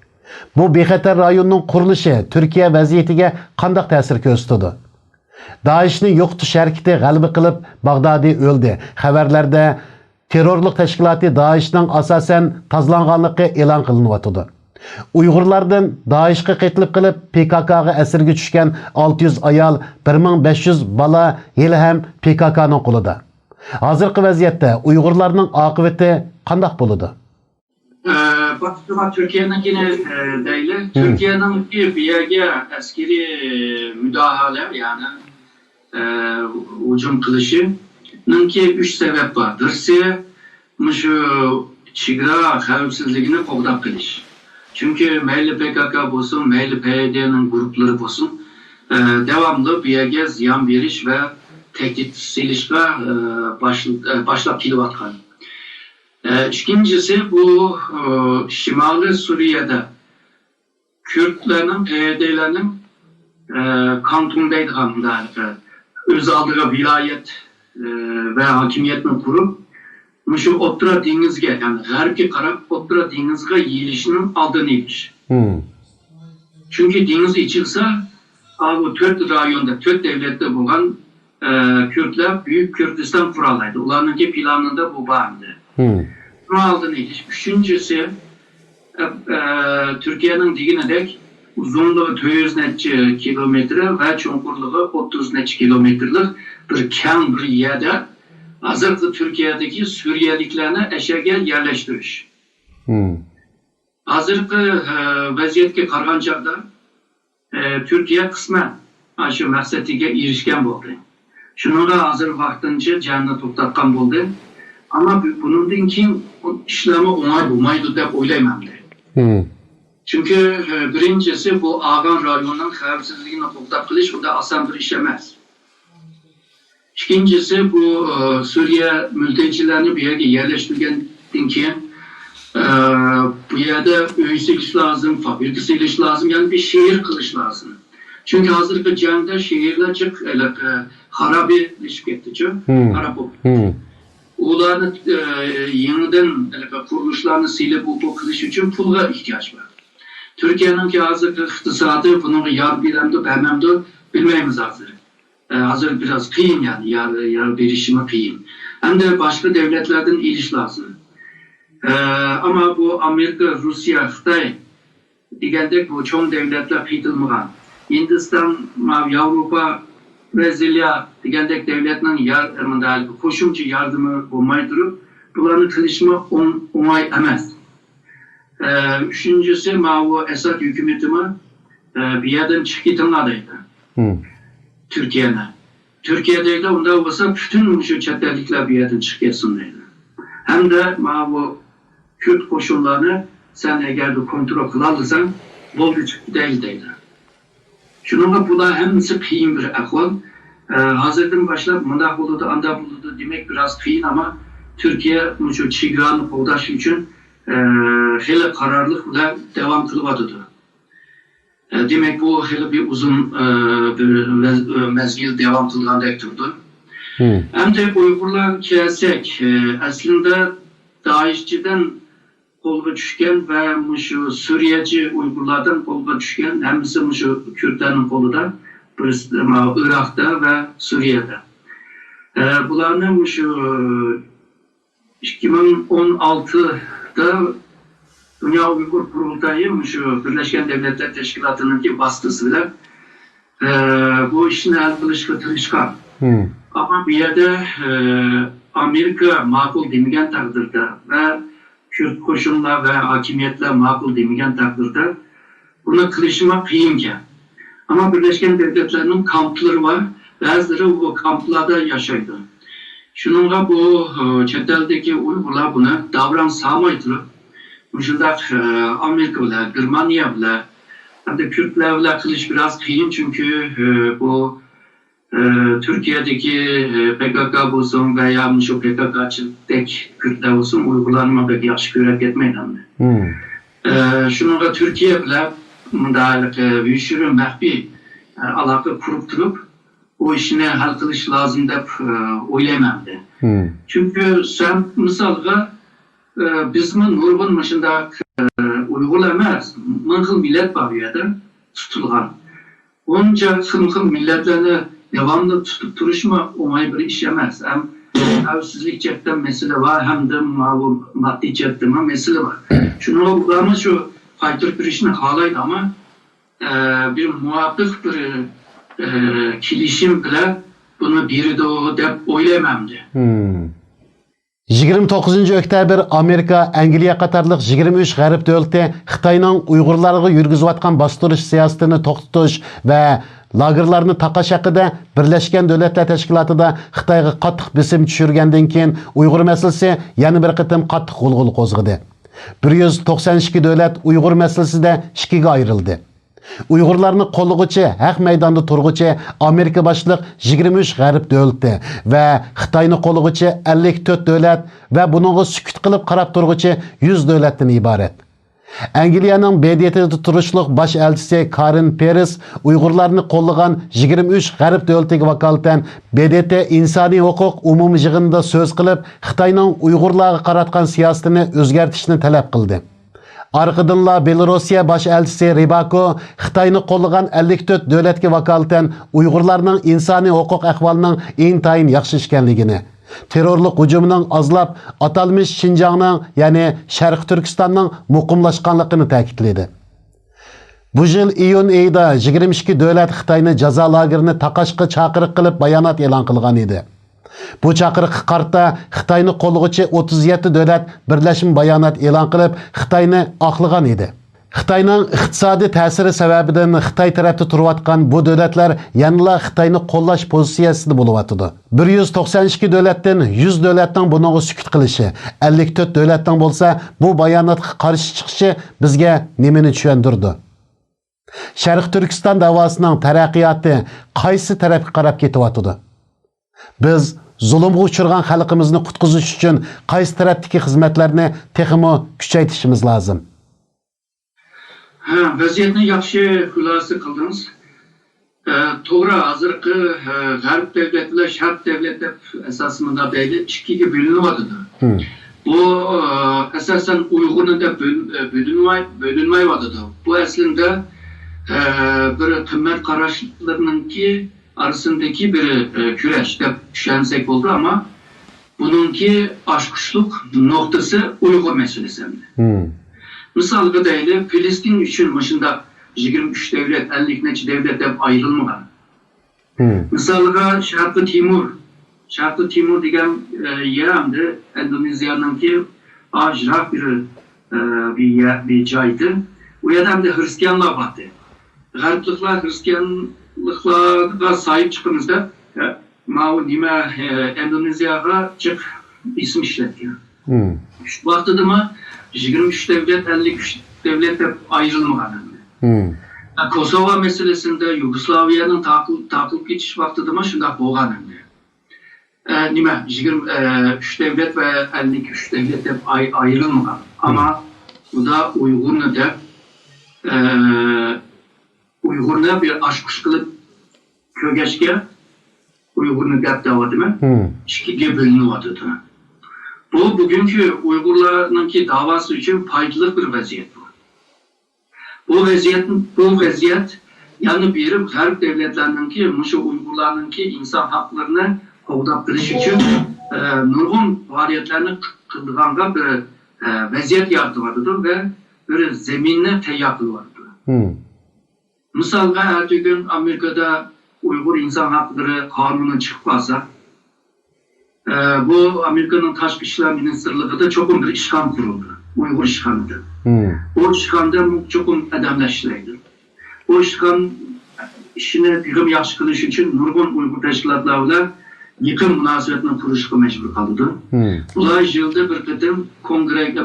Bu bexatar rayonning qurilishi Türkiye vaziyatiga qanday ta'sir ko'rsatdi? Daeshni yo'qotish harakati g'alaba qilib Bagdadi o'ldi. Xabarlarda terrorlik tashkiloti Daeshning asosan tozlanganligi e'lon qilinyapti. Uyg'urlardan Daeshga qetilib qilib PKK'ga asirga tushgan 600 ayol, 1500 bola hali ham PKK'ning qo'lida. Hozirgi vaziyatda Uyg'urlarning oqibati qanday bo'ladi? Türkiye'nin yine değil, Türkiye'nin bir yerge askeri müdahale yani hücum kılışının ki 3 sebep var. Birisi şu çigra xavfsizliğini qoğdap kılış. Çünkü meyli PKK olsun, meyli PYD'nin grupları olsun devamlı bir yerge ziyan veriş ve tehdit silişme başlap kilovatkan. İkincisi bu Şimali Suriye'de Kürtlerin, PYD'lerin kantondaydığı öz aldığı vilayet ve hakimiyetini kurup şu Otra Denizge yani Garp'e karab Otra Denizge yiyilişinin aldığını imiş. Çünkü deniz içilse bu 4 rayonda, 4 devlette bulunan Kürtler Büyük Kürdistan kuralaydı. Onların planında bu vardı. Bunu aldığını iş. Üçüncüsü Türkiye'nin digine dek uzunluğu 200 kilometre ve çukurluğu 30 kilometrelik bir kent bir yerde hazırki Türkiye'deki Suriyelilerni eşeğe yerleştiriş. Hazırki vaziyetke qaragан chaqda Türkiye kısmen shu maqsadiga erishgan bo'ldi. Shunga hozir vaqtincha jangni to'xtatgan bo'ldi. Ammo bundan keyin ishlari o'ng'ay bo'lmaydi deb o'ylayman. Chunki birinchisi bu Afg'on rayonining xavfsizligini to'xtatib qilish unda oson bir ish emas. İkincisi bu Suriye mültecilerini bir yere yerleştirgenden keyin bu yerde öy sekiş lazım, fabrika siliş lazım, yani bir şehir kılış lazım. Çünkü hazırki jangda şehirler çok harabeleşip ketdi, harap oldu. Ularni yeniden kuruluşlarını silip bu kılış için pulga ihtiyaç var. Türkiye'nin ki hazırki iktisadı bunun yar bilemdi, bilmemdi, bilmeyimiz hazır. Hazır biraz kıyın yani, yar verişimi kıyın. Hem de başka devletlerden iliş lazım. Ama bu Amerika, Rusya, Xitay degandek bu çoğun devletler kıytılmagan. Hindistan, Avrupa, Brezilya degandek devletlerin koşumcu yardımı olmay durup bularını kılışma onay emez. Üçüncüsü bu Esad hükümetimi bir yerden çıkıtınladıydı. Türkiye'de onda olsa bütün şu çetellikler bir yerden çıkıyorsun dedi. Hem de bu Kürt koşullarını sen eğer de kontrol kılalırsan bol çıktı değil dedi. Şununla bu da hemisi kıyın bir ahval. Hazırdan başlayıp mındak olurdu, anda bulurdu demek biraz kıyın ama Türkiye şu çiğranı koldaş için hele kararlılıkla devam kılıvadıdı. Demek bu hele bir uzun bir mezgil devam kılgandek durdu. Hem de Uygurlar kelsek aslında DAEŞ'çiden kolga düşken ve şu Suriyeci Uygurlardan kolga düşken hemisi şu Kürtlerin kolu da Irak'ta ve Suriye'de. Bunların şu 2016'da Dünya Uygur Kurultayı şu Birleşken Devletler Teşkilatı'nın ki bastısıyla bu işin el kılışkı tırışkan. Ama bir yerde Amerika makul demigen takdirde ve Kürt koşullar ve hakimiyetler makul demigen takdirde buna kılışma kıyınken. Ama Birleşken Devletler'in kampları var. Bazıları bu kamplarda yaşaydı. Şununla bu çeteldeki Uygurlar buna davran sağmaydı. Şunda Amerika bile, Germanya bile, hem de Kürtler bile kılış biraz kıyın çünkü bu Türkiye'deki PKK olsun veya şu PKK'çıdaki Kürtler olsun Uygurlarına pek yaxşı görek etmeyin hem de. Şununla Türkiye bile bir sürü mehbi alaka kurup durup o işine hal kılış lazım deyip oylayamadı. Çünkü sen misalga bizim nurgun başında Uygurlar emas, mınkıl millet var yerde tutulgan. Onca kımkıl milletlerini devamlı tutup duruşma onay bir iş emas. Hem evsizlik cepten mesele var hem de maddi cepten mesele var. Şunu uygulama şu faytır bir işini halaydı ama bir muvaffak bir kilişim bile bunu biri de o deyip oylayamamdı. 29 oktyabr Amerika, Angliya qatarlıq 23 g'arb davlati Xitoyning Uyg'urlarga yurgizayotgan bostirish siyosatini to'xtatish va lagerlarni taqash haqida Birlashgan Davlatlar Tashkilotida Xitoyga qattiq bisim tushirgandan keyin Uyg'ur masalasi yana bir qatim qattiq g'ulg'ul qo'zg'adi. 192 davlat Uyg'ur masalasida ikkiga ayrildi. Uyg'urlarni qo'llag'uchi, haq maydonda turg'uchi Amerika boshliq 23 g'arb davlati va Xitoyni qo'llag'uchi 54 davlat va buningga sukut qilib qarab turg'uchi 100 davlatdan iborat. Angliyaning BDT'da turishliq bosh elchisi Karen Peris Uyg'urlarni qo'llagan 23 g'arb davlatiga vakolatan BDT insoniy huquq umumiy yig'inida so'z qilib, Xitoyning Uyg'urlarga qaratgan siyosatini o'zgartirishni talab qildi. Arqadınla Belorusiya baş elçisi Ribako Xitoyni qo'llagan 54 davlatga vakolatan Uyg'urlarning insoniy huquq ahvolining intayin yaxshi ekanligini, terrorlik hujumining azlab atalmış Şinjanning, ya'ni Sharq Turkistonning muqimlashganligini ta'kidladi. Bu yil iyun oyida 22 davlat Xitoyni jazo lagerini taqashga chaqiriq qilib bayonot e'lon qilgan edi. Bu chaqiriqqa qarta Xitoyni qo'llag'uvchi 37 davlat birlashma bayonot e'lon qilib, Xitoyni oqlagan edi. Xitoyning iqtisodiy ta'siri sababidan Xitoy tarafida turayotgan bu davlatlar yanada Xitoyni qo'llash pozitsiyasida bo'layotdi. 192 davlatdan 100 davlatning bunga sukut qilishi, 54 davlatning bo'lsa bu bayonotga qarshi chiqishi bizga nimani tushundirdi? Sharq Turkiston davosining taraqqiyoti qaysi tarafga qarab ketyapti? Biz zulmga uchragan xalqimizni qutqizish uchun qaysi tarafdagi xizmatlarni texmo kuchaytirishimiz lozim? Vaziyatni yaxshi xulosa qildingiz. To'g'ri, hozirgi g'arb davlatlar, sharq davlatlar asosida deydi, ikkiga bo'linyapti. Bu asosan Uyg'urni deb bo'linmayapti. Bu aslida bir qimmat qarashlarninki arasındaki bir kurash deb tushunsak bo'ldi, ammo buningki oshkushlik noktasi Uyg'ur masalasi. Misalga deyli, Filistin üçün başında 23 devlet, 50 neçe devlet deb ayrılmagan. Misalga Şarkı Timur degan yerimdi, Endoneziyanınki ajraq bir joydi. U yerda Hristiyanlar vardı. G'arbliklar Hristiyanlıklarga sahip chiqimizda, mau nima Endoneziyaga chiq ism ishlatgan. Shu vaqtida 23 devlet, 53 devlet hep ayrılmagan. Kosova meselesinde Yugoslavya'nın takılıp geçiş vaktida şunda bo'lgan. Nima 23 devlet ve 53 devlet hep ayrılmagan. Ama bu da Uygurna bir aşk kılıp kögeçke Uygurnu dep davadı İkiye bölünüyordu. Bu bugünkü Uygurlarınki davası için faydalı bir vaziyet bu. Bu vaziyet yani bir G'arb devletlerinki, muşu Uygurlarınki insan haklarını kovdattırış için nurgun faaliyetlerini kıldığında bir vaziyet yaratıladı ve bir zeminine teyyar kılındı. Misalga ertesi gün Amerika'da Uygur insan hakları kanunu çıkıp kalsa, bu Amerika'nın Taşkı İşler Ministerliği de çok bir işkan kuruldu. Uygur işkanıdır. O işkanda çok edemleştirildi. O işkan işini bir yaxşı kılış için nurgun Uygur teşkilatlarıyla yıkım münasebetini kuruşu mecbur kaldı. Bunlar yılda bir kıtım kongrede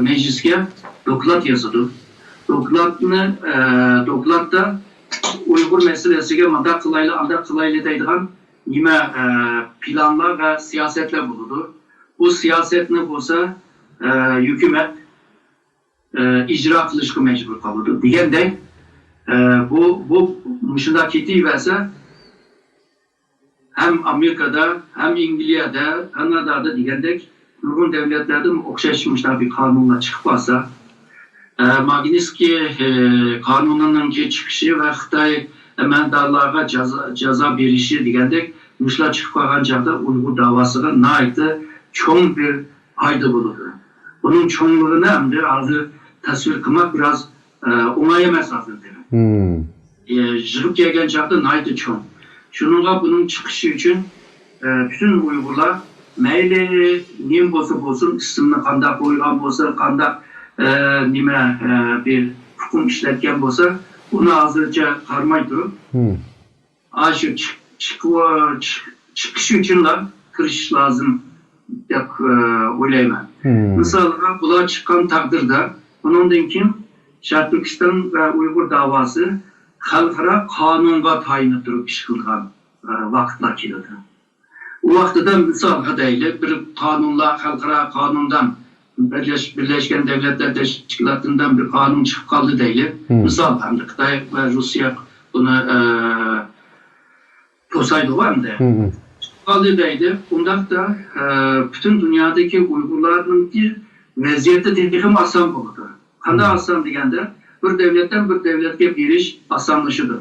mecliske doklat yazıldı. Doklatda Uygur meselesiga mandak kılaylı deydiğen nime planlar ve siyasetler bulundu. Bu siyasetini bolsa hükümet icra kılışkı mecbur kaldı. Diyende bu muşunda kiti verse hem Amerika'da hem İngiltere'de, Kanada'da diyendek nurgun devletlerde okşaşmışlar bir kanunla çıkmazsa Magnitsky kanununun çıkışı ve Xitay emendarlarga ceza berişi diyendek muşlar çıkıp kalgan çağda Uygur davasına naitı çoğun bir fayda bulundu. Bunun çoğunluğunu hem de azı tasvir kılmak biraz onay emez hazırdır. Jırıp gelgen çağda naitı çoğun. Şununla bunun çıkışı için bütün Uygurlar meyli neyim bolsun isimini kandak koygan bolsa kandak nime bir hukum işletken bolsa bunu azırca karmaydı. Aşı çıkışı için kırış lazım dep oylayman. Mesela bula çıkan takdirde bunun kim Şarkı Türkiston ve Uygur davası xalqaro qonunga tayinib turib ish qilgan vaqtlar keladi. U vaqtida misolga deylik bir qonunlar xalqaro qonundan Birleşken Devletler Teşkilatı'ndan bir kanun çıkıp kaldı deylik. Misal hamda Xitay ve Rusya bunu tosaydı var mı? Çıkıp kaldı deydi. Ondan da bütün dünyadaki Uygurların ki vaziyette dediğim asan oldu. Kanda asan degende bir devletten bir devletke giriş asanlaşıdır.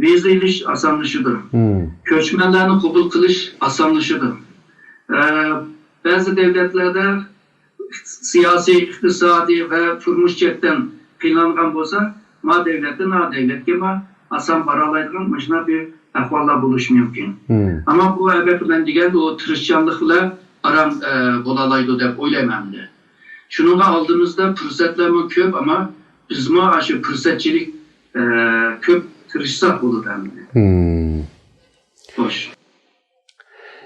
Vize iliş asanlaşıdır. Köçmenlerini kabul kılış asanlaşıdır. Bazı devletlerde siyasi, iktisadi ve turmuş çekten planlanan olsa ma devletten na devletke ma asan paralaydıgan başına bir ahvollar bo'lishi mumkin. Ammo bu albatta men degan o tirishchanlik bilan aram bo'lalaydi deb o'ylayman. Shuningga oldimizda fursatlar ko'p, ammo bizmo shu fursatchilik ko'p tirishsak bo'ladi. Xo'sh.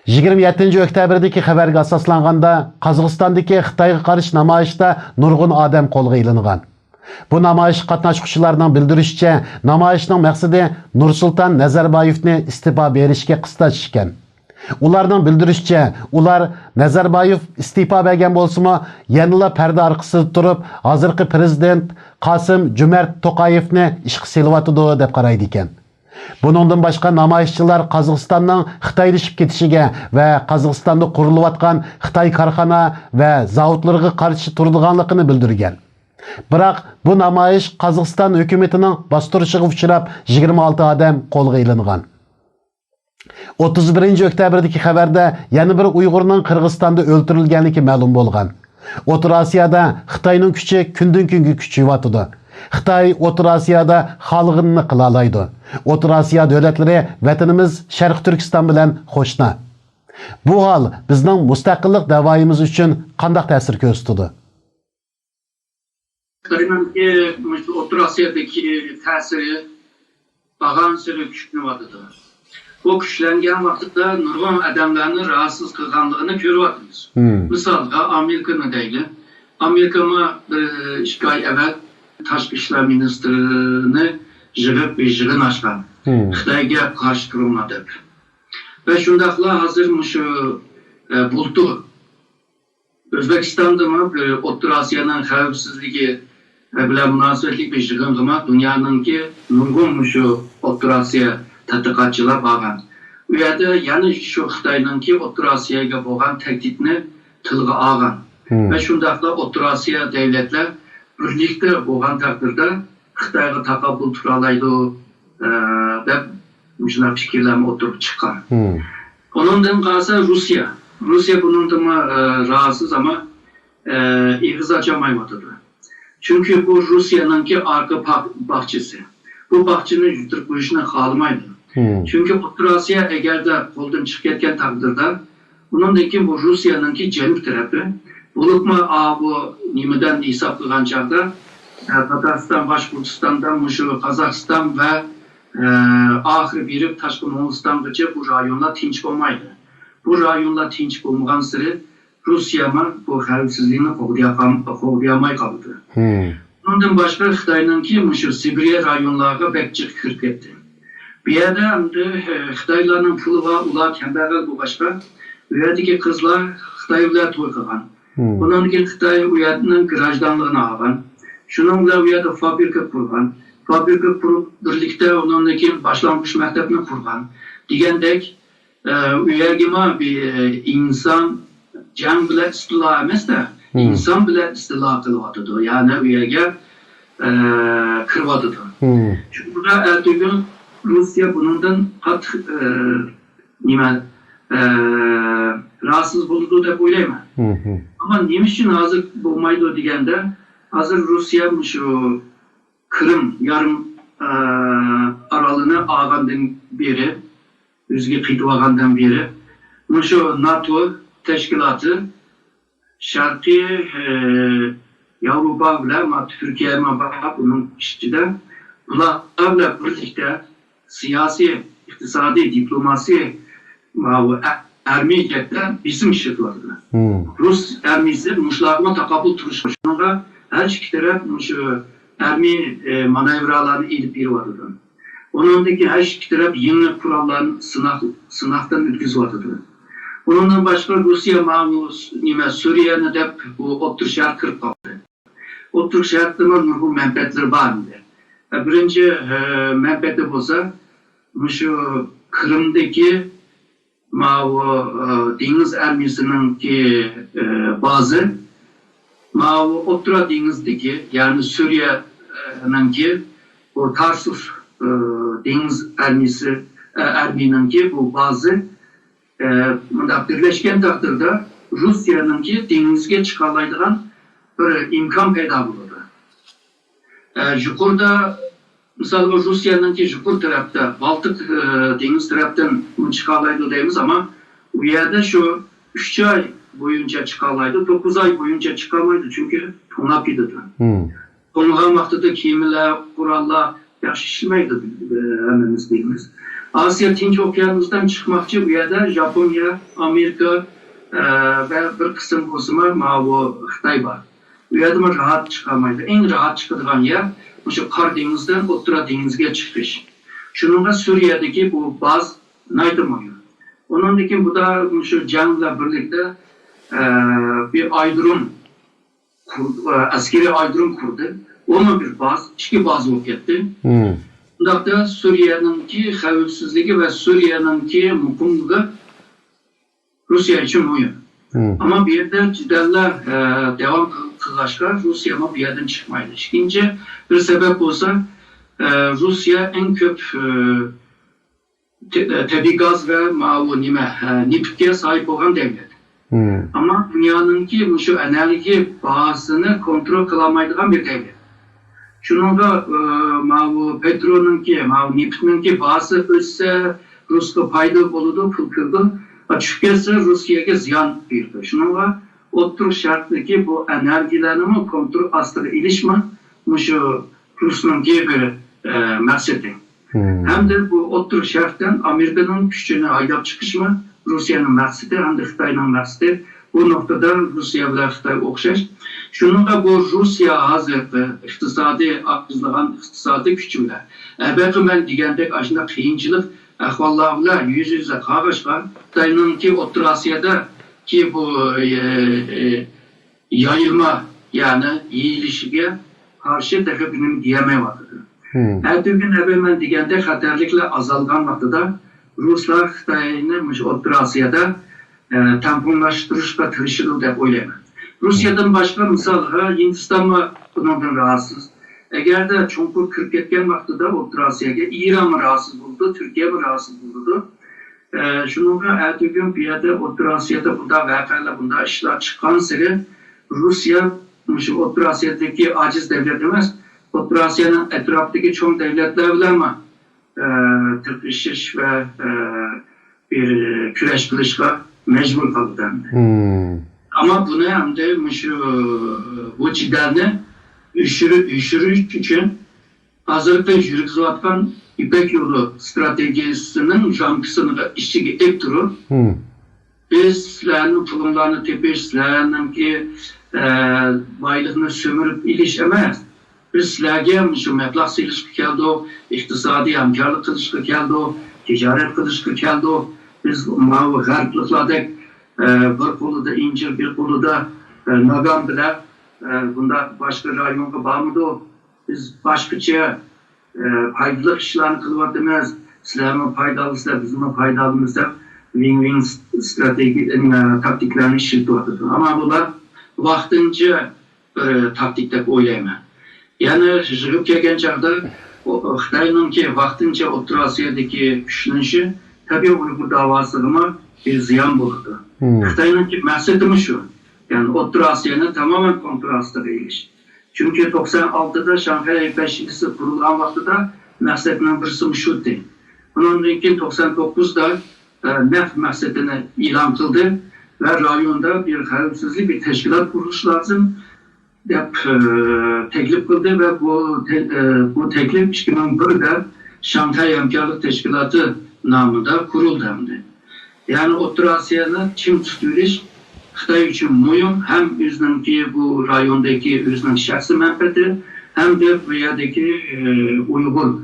27 oktyabrdagi xabarga asoslanganda Qozog'istondagi Xitoyga qarshi namoyishda nurg'un odam qo'lga ilingan. Bu namoyish qatnashuvchilarining bildirishicha, namoyishning maqsadi Nursulton Nazarboyevni istifa berishga qistash ekan. Ularning bildirishicha, ular Nazarboyev istifa bergan bo'lsa-mu, yanada parda orqasida turib, hozirgi prezident Qosim Jumart To'qayevni ishga selyotidi deb qaraydi ekan. Buningdan boshqa namoyishchilar Qozog'istonning Xitoylashib ketishiga va Qozog'istonda qurilayotgan Xitoy korxona va zavodlariga qarshi turadiganligini bildirgan. Biroq bu namoyish Qozog'iston hukumatining bostirishiga uchrab 26 odam qo'lga ilingan. 31 oktyabrdagi xabarda yana bir Uyg'urning Qirg'izistonda o'ldirilganligi ma'lum bo'lgan. O'rta Osiyoda Xitoyning kuchi kundan-kunga kuchayotdi. Xitoy O'rta Osiyoda xalqini qila oladi. O'rta Osiyo davlatlari vatanimiz Sharq Turkiston bilan qo'shni. Bu hol bizning mustaqillik da'voyimiz uchun qanday ta'sir ko'rsatdi? Xitoyning O'rta Osiyodagi ta'siri bag'an siri kuchlanadi. Bu kuchlangan vaqtda nurg'un odamlarni rahatsız qilganligini ko'ryapmiz. Misolga Amerikani deylik. Amerika bir 2 oy avval tashqi ishlar ministrini yig'in ochgan. Xitoyga qarshi turma deb. Va shundaqla hozir shu bultur O'zbekistonda O'rta Osiyoning xavfsizligi bilan munosabatli bir yig'in qilmoq dunyoninki nurg'un shu O'rta Osiyo tadqiqotchilar bo'lgan. U yerda yana shu Xitoyninki O'rta Osiyoga bo'lgan tahdidni tilga olgan. Va shundaqla O'rta Osiyo davlatlar birlikda bo'lgan taqdirda Xitoyga taqobil tura oladi deb shunday fikrlarni o'tirib chiqqan. Onundan qolsa Rusiya bundan rahatsız ama ig'iz ochamayapti. Chunki bu Rusiyaningki arka bahçesi. Bu bahçeni yuturib qo'yishni xohlamaydi. Çünkü O'rta Osiyo agarda qo'ldan chiqib ketgan taqdirda, undan keyin bu Rusiyaningki janub tarafi bo'libmi bu nimadan hisob qilgan chog'da Tatariston, Boshqirdistondan, Qozog'iston va oxiri berib tashqi Mo'g'ulistongacha bu rayonlar tinch bo'lmaydi. Bu rayonlar tinch bo'lmagan siri Rossiya bu xavfsizlikni qo'llayolmay qoldi. Bundan boshqa Xitoyningki shu Sibiriya rayonlariga bekchiq kirib ketdi. Bu yerda Xitoylarning puli va ular kambag'al bu boshqa. Bu yerdagi qizlar Xitoy bilan to'y qilgan. Bundan keyin Xitoy u yerning grajdanligini olgan. Shuning bilan u yerda fabrika qurgan. Fabrika qurib birlikda undan keyin boshlang'ich maktabni qurgan. Degandek u yerga bir inson jang bilan istilo emasda, inson bilan istilo qilyotdi. Ya'ni u yerga kiryotdi. Shunda ertaga Rossiya bundan rahatsız bo'ldi deb o'ylayman. Ama nima uchun hozir bo'lmaydi deganda, hozir Rossiya shu Krim yarim orolini olgandan beri, o'ziga qaytib olgandan beri, shu NATO tashkiloti Sharqiy Yevropa bilan Turkiya buning ichida ular bilan birlikda siyosiy, iqtisodiy, diplomasiy armiyada bisim ishlatadi. Rus armiyasi mushlarga taqobil turishga shunga har ikki taraf shu armiy manevralarini elib beryapti. Onundaki her iki taraf yeni kurallarını sınavdan ötküzüyordu. Onundan başka Rusya Suriye'ni de bu O'rta Sharq kırıp kaldı. O'rta Sharqda bu menfaatleri var mı? Birinci menfaati olsa şu Kırım'daki deniz armiyasının ki bazı O'rta Deniz'deki yani Suriye'nin ki o Tarsus deniz armiyasının ki bu bazı birleşken takdirde Rusya'nın ki denizge çıkarılaydıran bir imkan peyda bulundu. Yukarıda Misal Rusya'nınki Jukur tarafta, Baltık deniz taraftan çıkarlaydı deyimiz ama bu yerde şu 3 ay boyunca çıkarlaydı, 9 ay boyunca çıkamaydı çünkü tonap ididir. Tonğan vaxtıda kiyimler, kurallar yaxşı işlemeydi hemimiz deyimiz. Asya Tinç Okyanus'tan çıkmakçı bu yerde Japonya, Amerika ve bir kısım bu Xitay var. Bu yerde rahat çıkamaydı. En rahat çıkıdığan yer şu Karadeniz'den Otura Deniz'e çıkış. Şununla Suriye'deki bu baz naydırmıyor. Onundaki bu da şu canla birlikte bir aydırım askeri aydırım kurdu. Onun bir baz, iki baz yok etti. Bunda da Suriye'ninki xavfsizliği ve Suriye'ninki mukumluğu Rusya için mühim. Ama bir yerde ciddenler devam kılaşka Rusya'ma bir yerden çıkmaydı. İkinci bir sebep olsa Rusya en köp tabi gaz ve nipt'e sahip olan devlet. Ama dünyanınki şu enerji bağısını kontrol kılamaydıgan bir devlet. Şununla petronunki, nipt'ninki bağısı ölse Rusya payda boludu, pılkırdı. Açıkçası Rusya'ya ziyan verdi. Şununla otur şarttaki bu enerjilerini kontrol astığı ilişme şu Rusya'nınki bir merseti. Hem de bu otur şarttan Amerika'nın gücünü aydap çıkışma Rusya'nın merseti hem de Xitay'nın merseti. Bu noktada Rusya ile Xitay okşaş. Şununla bu Rusya hazırlığı iktisadi akızlığın iktisadi gücüyle. Belki ben digəndek aslında kıyıncılık ahvallarla yüz yüze karışkan Xitay'nın ki Otur Asya'da ki bu yayılma yani iyilişiye karşı tekrar diyemeye vardır. Her gün ben digəndek xatarlıkla azalgan vaxtıda Ruslar Xitay'ın Otur Asya'da tamponlaştırışla tırışırıl deyip oylayman. Rusya'dan başka misal Hindistan mı bundan rahatsız. Eğer de çonkur kırk etken vaxtıda Otur Asya'ya İran mı rahatsız buldu, Türkiye mi rahatsız buldu. Şununla ertesi gün bir yerde Otur Asya'da bunda vakalarla bunda işler çıkan seri Rusya Otur Asya'daki aciz devletimiz Otur Asya'nın etrafındaki çoğun devletlerle mi tırpışış ve bir küreş kılışla mecbur kaldı. Ama bunu hem de bu cidden üşürük için hazırlıkta yürütülen İpek Yolu stratejisinin jankısını da işçi edip durur. Biz sizlerin pulunlarını tepiş, sizlerin ki baylığını sömürüp ilişemez. Biz sizlerge meblağ ilişki geldi o, iktisadi hamkarlık kılışkı geldi o, ticaret kılışkı geldi o. Biz mavi garplıkladık. Bir kolu da incir, bir kolu da nagam bile. Bunda başka rayonga bağımdı o. Biz başkaça faydalı işlerini kılıvardımız. Sizlerime faydalıysa, bizime faydalımızda win-win strateji taktiklerini işletiyordu. Ama bunlar vaxtınca taktikte oylayma. Yani jığıp gelgen çağda Xitay'ın ki vaxtınca Otur Asya'daki güçlenişi tabii Uygur davasıma bir ziyan bulurdu. Xitay'ın ki məqsədimiz şu. Yani Otur Asya'nın tamamen kontrastı iliş. Çünkü 96'da Şanghay Beşikisi kurulan vaxtıda məqsədinin birisi şuydu. Bunun için 99'da neft məqsədini ilan kıldı ve rayonda bir xavfsizlik bir teşkilat kuruluş lazım deyip teklif kıldı ve bu teklif 2001'de Şanghay Hamkarlık Teşkilatı namında kuruldu hem de. Yani Otur Asya'nın çim tutuyoruz. Xitay için mühim hem özününki bu rayondaki özünün şahsi menfaati hem de bu yerdeki Uygur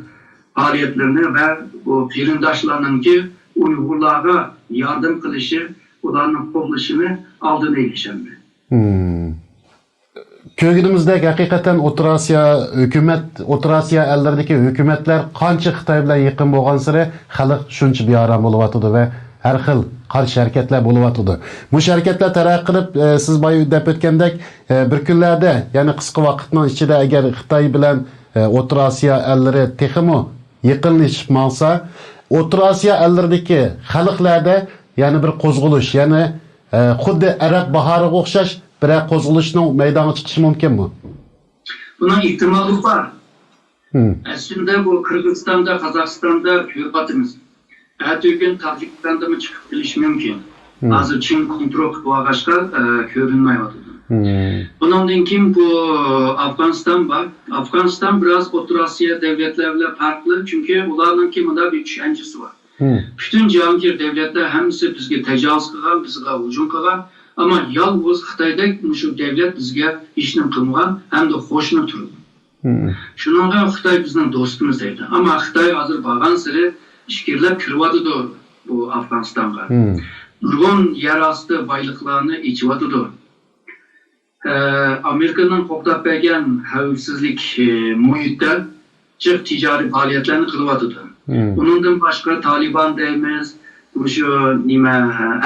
faaliyetlerini ve bu pirindaşlarınki Uygurlara yardım kılışı, onların kollaşını aldığını ilişemdi. Köygünümüzde hakikaten Otur Asya ellerindeki hükümetler kança Xitay bilen yakın bolgan sırı xalq şuncha bearam boluvatıdı ve her xil qarşı hareketler boluvatıdı. Bu hareketler taraq qilib siz bayı dep ötkendek bir kunlarda yani qisqa vaqtning ichida agar Xitay bilan Otur Asya elleri texmi yaqinlashmasa Otur Asya elleridagi xalqlarda yani bir qo'zg'alish yani xuddi Arab bahoriga o'xshash bir qo'zg'alishning maydoniga chiqishi mumkinmi? Buna ihtimali var. Aslında bu Kırgızistan'da, Kazakistan'da hürbatımız. Ertesi gün Tacikistan'da mı çıkıp geliş mümkün. Hazır Çin kontrol bu ağaçta görünmüyordu. Bunun kim bu Afganistan var. Afganistan biraz Orta Asya devletlerle farklı çünkü onların kiminde bir düşüncesi var. Bütün Cihangir devletler hemisi bizge tecavüz kılan, bizge hücum kılan ama yalnız Xitayda şu devlet bizge işini kılmagan hem de hoşuna turdu. Şununla Xitay bizden dostumuz deydi. Ama Xitay hazır bağlan sırı işkirler kırvadı da bu Afganistan'a. Nurgun yerastı baylıklarını içivadı da. Amerika'nın qoqtab bergen xavfsizlik muhitdə cıq ticari fəaliyyətlərini qılvadı da. Bunundan başqa Taliban deyimiz,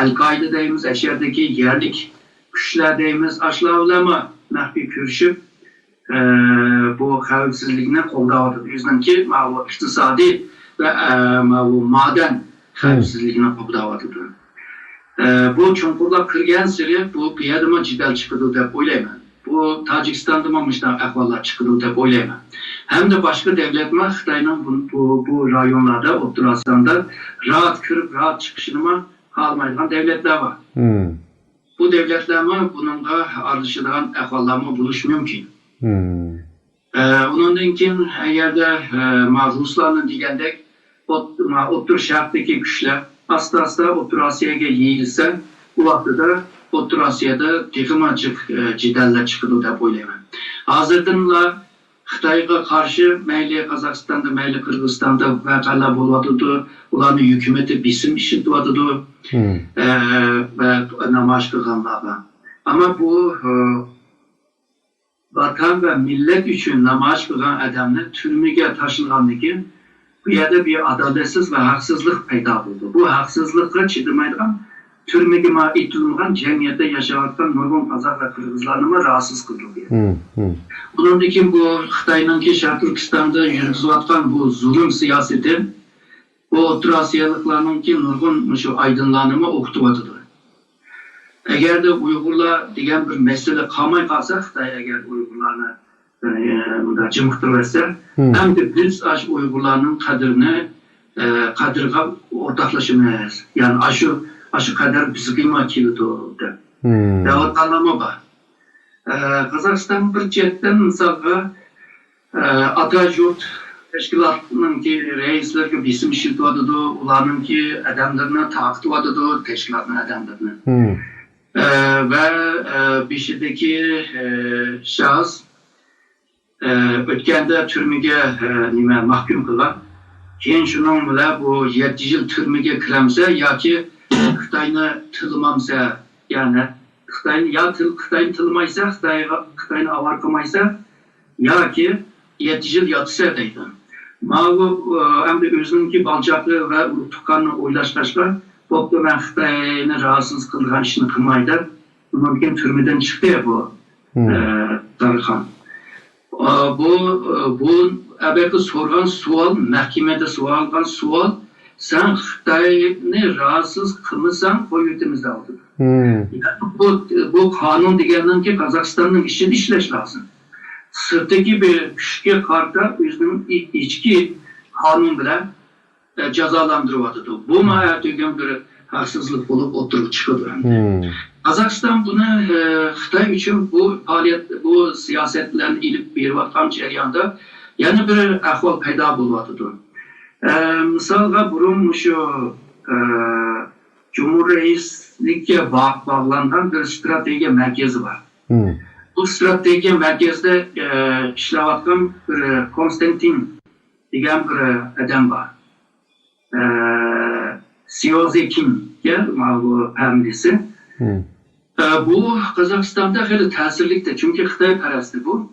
El-Qaida deyimiz, əşyərdəki yerlik güçlər deyimiz, aşılavlama məxfi kürüşüb bu xavfsizlikini qoqdavadı. Yüzdən ki, iqtisadi və madən xavfsizlikini qoqdavadı da. Bu çonqurlar kırgen sırı bu piyadıma cidel çıkıdı da oylayman. Bu Tacikistan'da mamıştan ahvallar çıkıdı da oylayman. Hem de başka devletler Xitay'ın bu rayonlarda, Orta Asya'da rahat kırıp rahat çıkışını kalmayacak devletler var. Bu devletlerle bununla ardışılan ahvallarla buluş mümkün. Onun için eğer de Ruslarla digəndək Orta Şərqdəki güçlər Asla Orta Asya'ya yayılsa, bu vaxtda Orta Asya'da teximacıq cidəller çıkıdı da oylayman. Hazırdanlar Xitay'a karşı meyli Kazakistan'da, meyli Kırgızistan'da vəqələr boladıdı, onların hükümeti bizim işitvadıdı ve namaş kılganlarla. Ama bu vatan ve millet için namaş kılgan adamlar türmüge taşınğandı ki, bu yerde bir adaletsiz ve haksızlık peyda oldu. Bu haksızlıkla çıdırmaydan türmege itilmeden cemiyette yaşamaktan Nurgun Kazak ve Kırgızlarına rahatsız kıldı. Bunun için bu Xitay'ın ki Şarkı Türkistan'da yürütülen bu zulüm siyaseti bu Orta Asyalıklarının ki Nurgun şu aydınlanımı okutuvadıdır. Eğer de Uygurlar diyen bir mesele kalmay kalsa Xitay eğer Uygurlarına burada cımıktırırsa hem de biz Uygurlarının kadirga ortaklaşımız. Yani aşı kader bizi kıyma kilidi oldu. Ve ortalama var. Kazakistan bir cihetten mesela Atatürk teşkilatının ki reisleri bizim işitvadıdı, onların ki adamlarına taktıvadıdı, teşkilatın adamlarına. Ve bir şeydeki şahıs ötkende türmüge mahkum kılan, keyin şunun bile bu 7 yıl türmüge kiremse ya ki Xitayını tılmamsa, yani Xitayını tılmaysa, Xitayını avarkamaysa ya ki 7 yıl yatsa deydi. Bu hem de özününki balcaklı ve tukanını oylaşlaşlar, bu da ben Xitayını rahatsız kılgan işini kılmaydı. Bunun bir türmeden çıktı ya bu Darıkhan. Bu belki sorgan sual, mahkemede sorgan sual, sen Xitayını rahatsız kılmışsan koyutumuzda oldu. Yani bu kanun diğerinden ki Kazakistan'ın işini işleş lazım. Sırttaki bir küçük karta özünün içki kanun bile cezalandırıvadıdı. Bu mahiyatı bir haksızlık olup oturup çıkıyordu. Kazakistan bunu Xitay için bu faaliyet, bu siyasetlerin ilip bir vatan ceryanında yani bir ahval peyda bulvadıdı. Misalga burun şu Cumhurreislik'e bağlanan bir strateji merkezi var. Bu strateji merkezde işlevatkan bir Konstantin diyen bir adam var. Siyozekin diye bu pemdisi. Bu Kazakistan'da hele tesirlikte çünkü Xitay parası bu.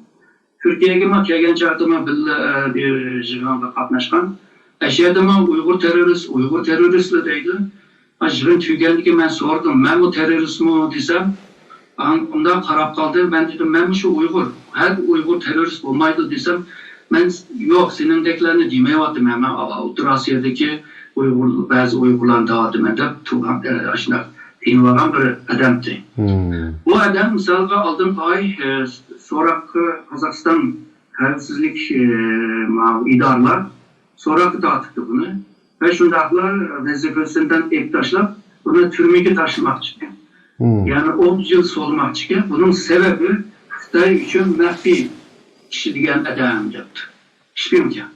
Türkiye'ye kelgen çağırdıma bir jırganda katnaşkan. Eşyadama Uygur teröristli deydi. Jırgın tüygendiki ben sordum. Ben bu terörist mi desem. Ondan karab kaldı. Ben dedim ben şu Uygur. Her Uygur terörist olmaydı desem. Ben yok senindekilerini demeye vattım hemen. Orta Asya'daki bazı Uygurların dağıttım. Ben de aşina dinleyen bir adamdı. Bu adam misalga aldığım ay sonraki Kazakistan Təhlükəsizlik idarlar sorakı dağıtıbdı bunu. Ve şundaklar vəzifəsindən ektaşlap bunu türmeye taşımakçı. Yani 10 yıl solmakçı. Bunun sebebi Xitay üçün məxfi kişi degan adam yaptı. Hiçbir imkan.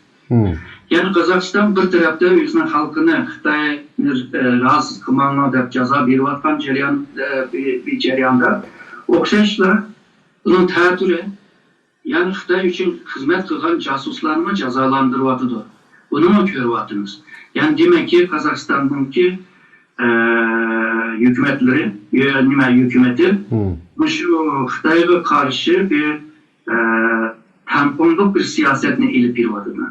Yani Kazakistan bir tarafta özünün halkını Xitay rahatsız kılmanına da ceza bir vatkan bir cereyanda okşayışla bunun tətürü yani Xitay üçün hizmet kılgan casuslarını cezalandırmadıdır. Bunu mu görüyorsunuz? Yani demek ki Kazakistan'ın ki hükümetleri, hükümeti şu Xitay'a karşı bir tamponluk bir siyasetini ilip yürüdüğünü.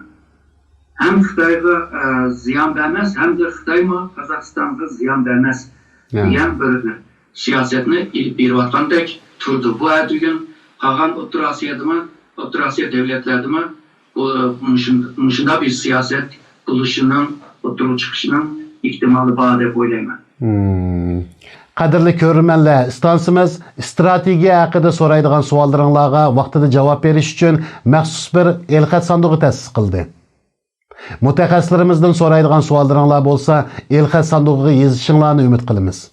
Hem Xitay'a ziyan vermez hem de Xitay'a Kazakistan'a ziyan vermez diyen bir siyasetini ilip yürüdüğünde turdu. Bu gün Kagan Otur Asya devletlerdi mi Muşunda bir siyaset buluşunun, oturup çıkışının ihtimali bağ deb oylayman. Qadrli көрерменler, istansımız strategiya haqida so'raydigan savollaringizga vaqtida javob berish uchun maxsus bir elxat sandığı ta'sis qildi. Mutaxassislarimizdan so'raydigan savollaringlar bo'lsa, elxat sandug'iga yozishinglarni umid qilamiz.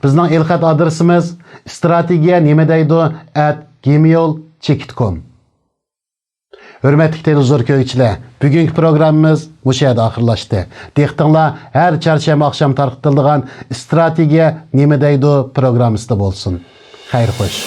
Bizning elxat adresimiz strategiya@gmail.com. Hürmetli televizor köyçiler, bugünkü programımız bu şeyde ahırlaştı. Diqqətinizlər her çarşamba akşam tarqıtıldıgan strategiya neme deydi programımızda bolsun. Xeyr xoş.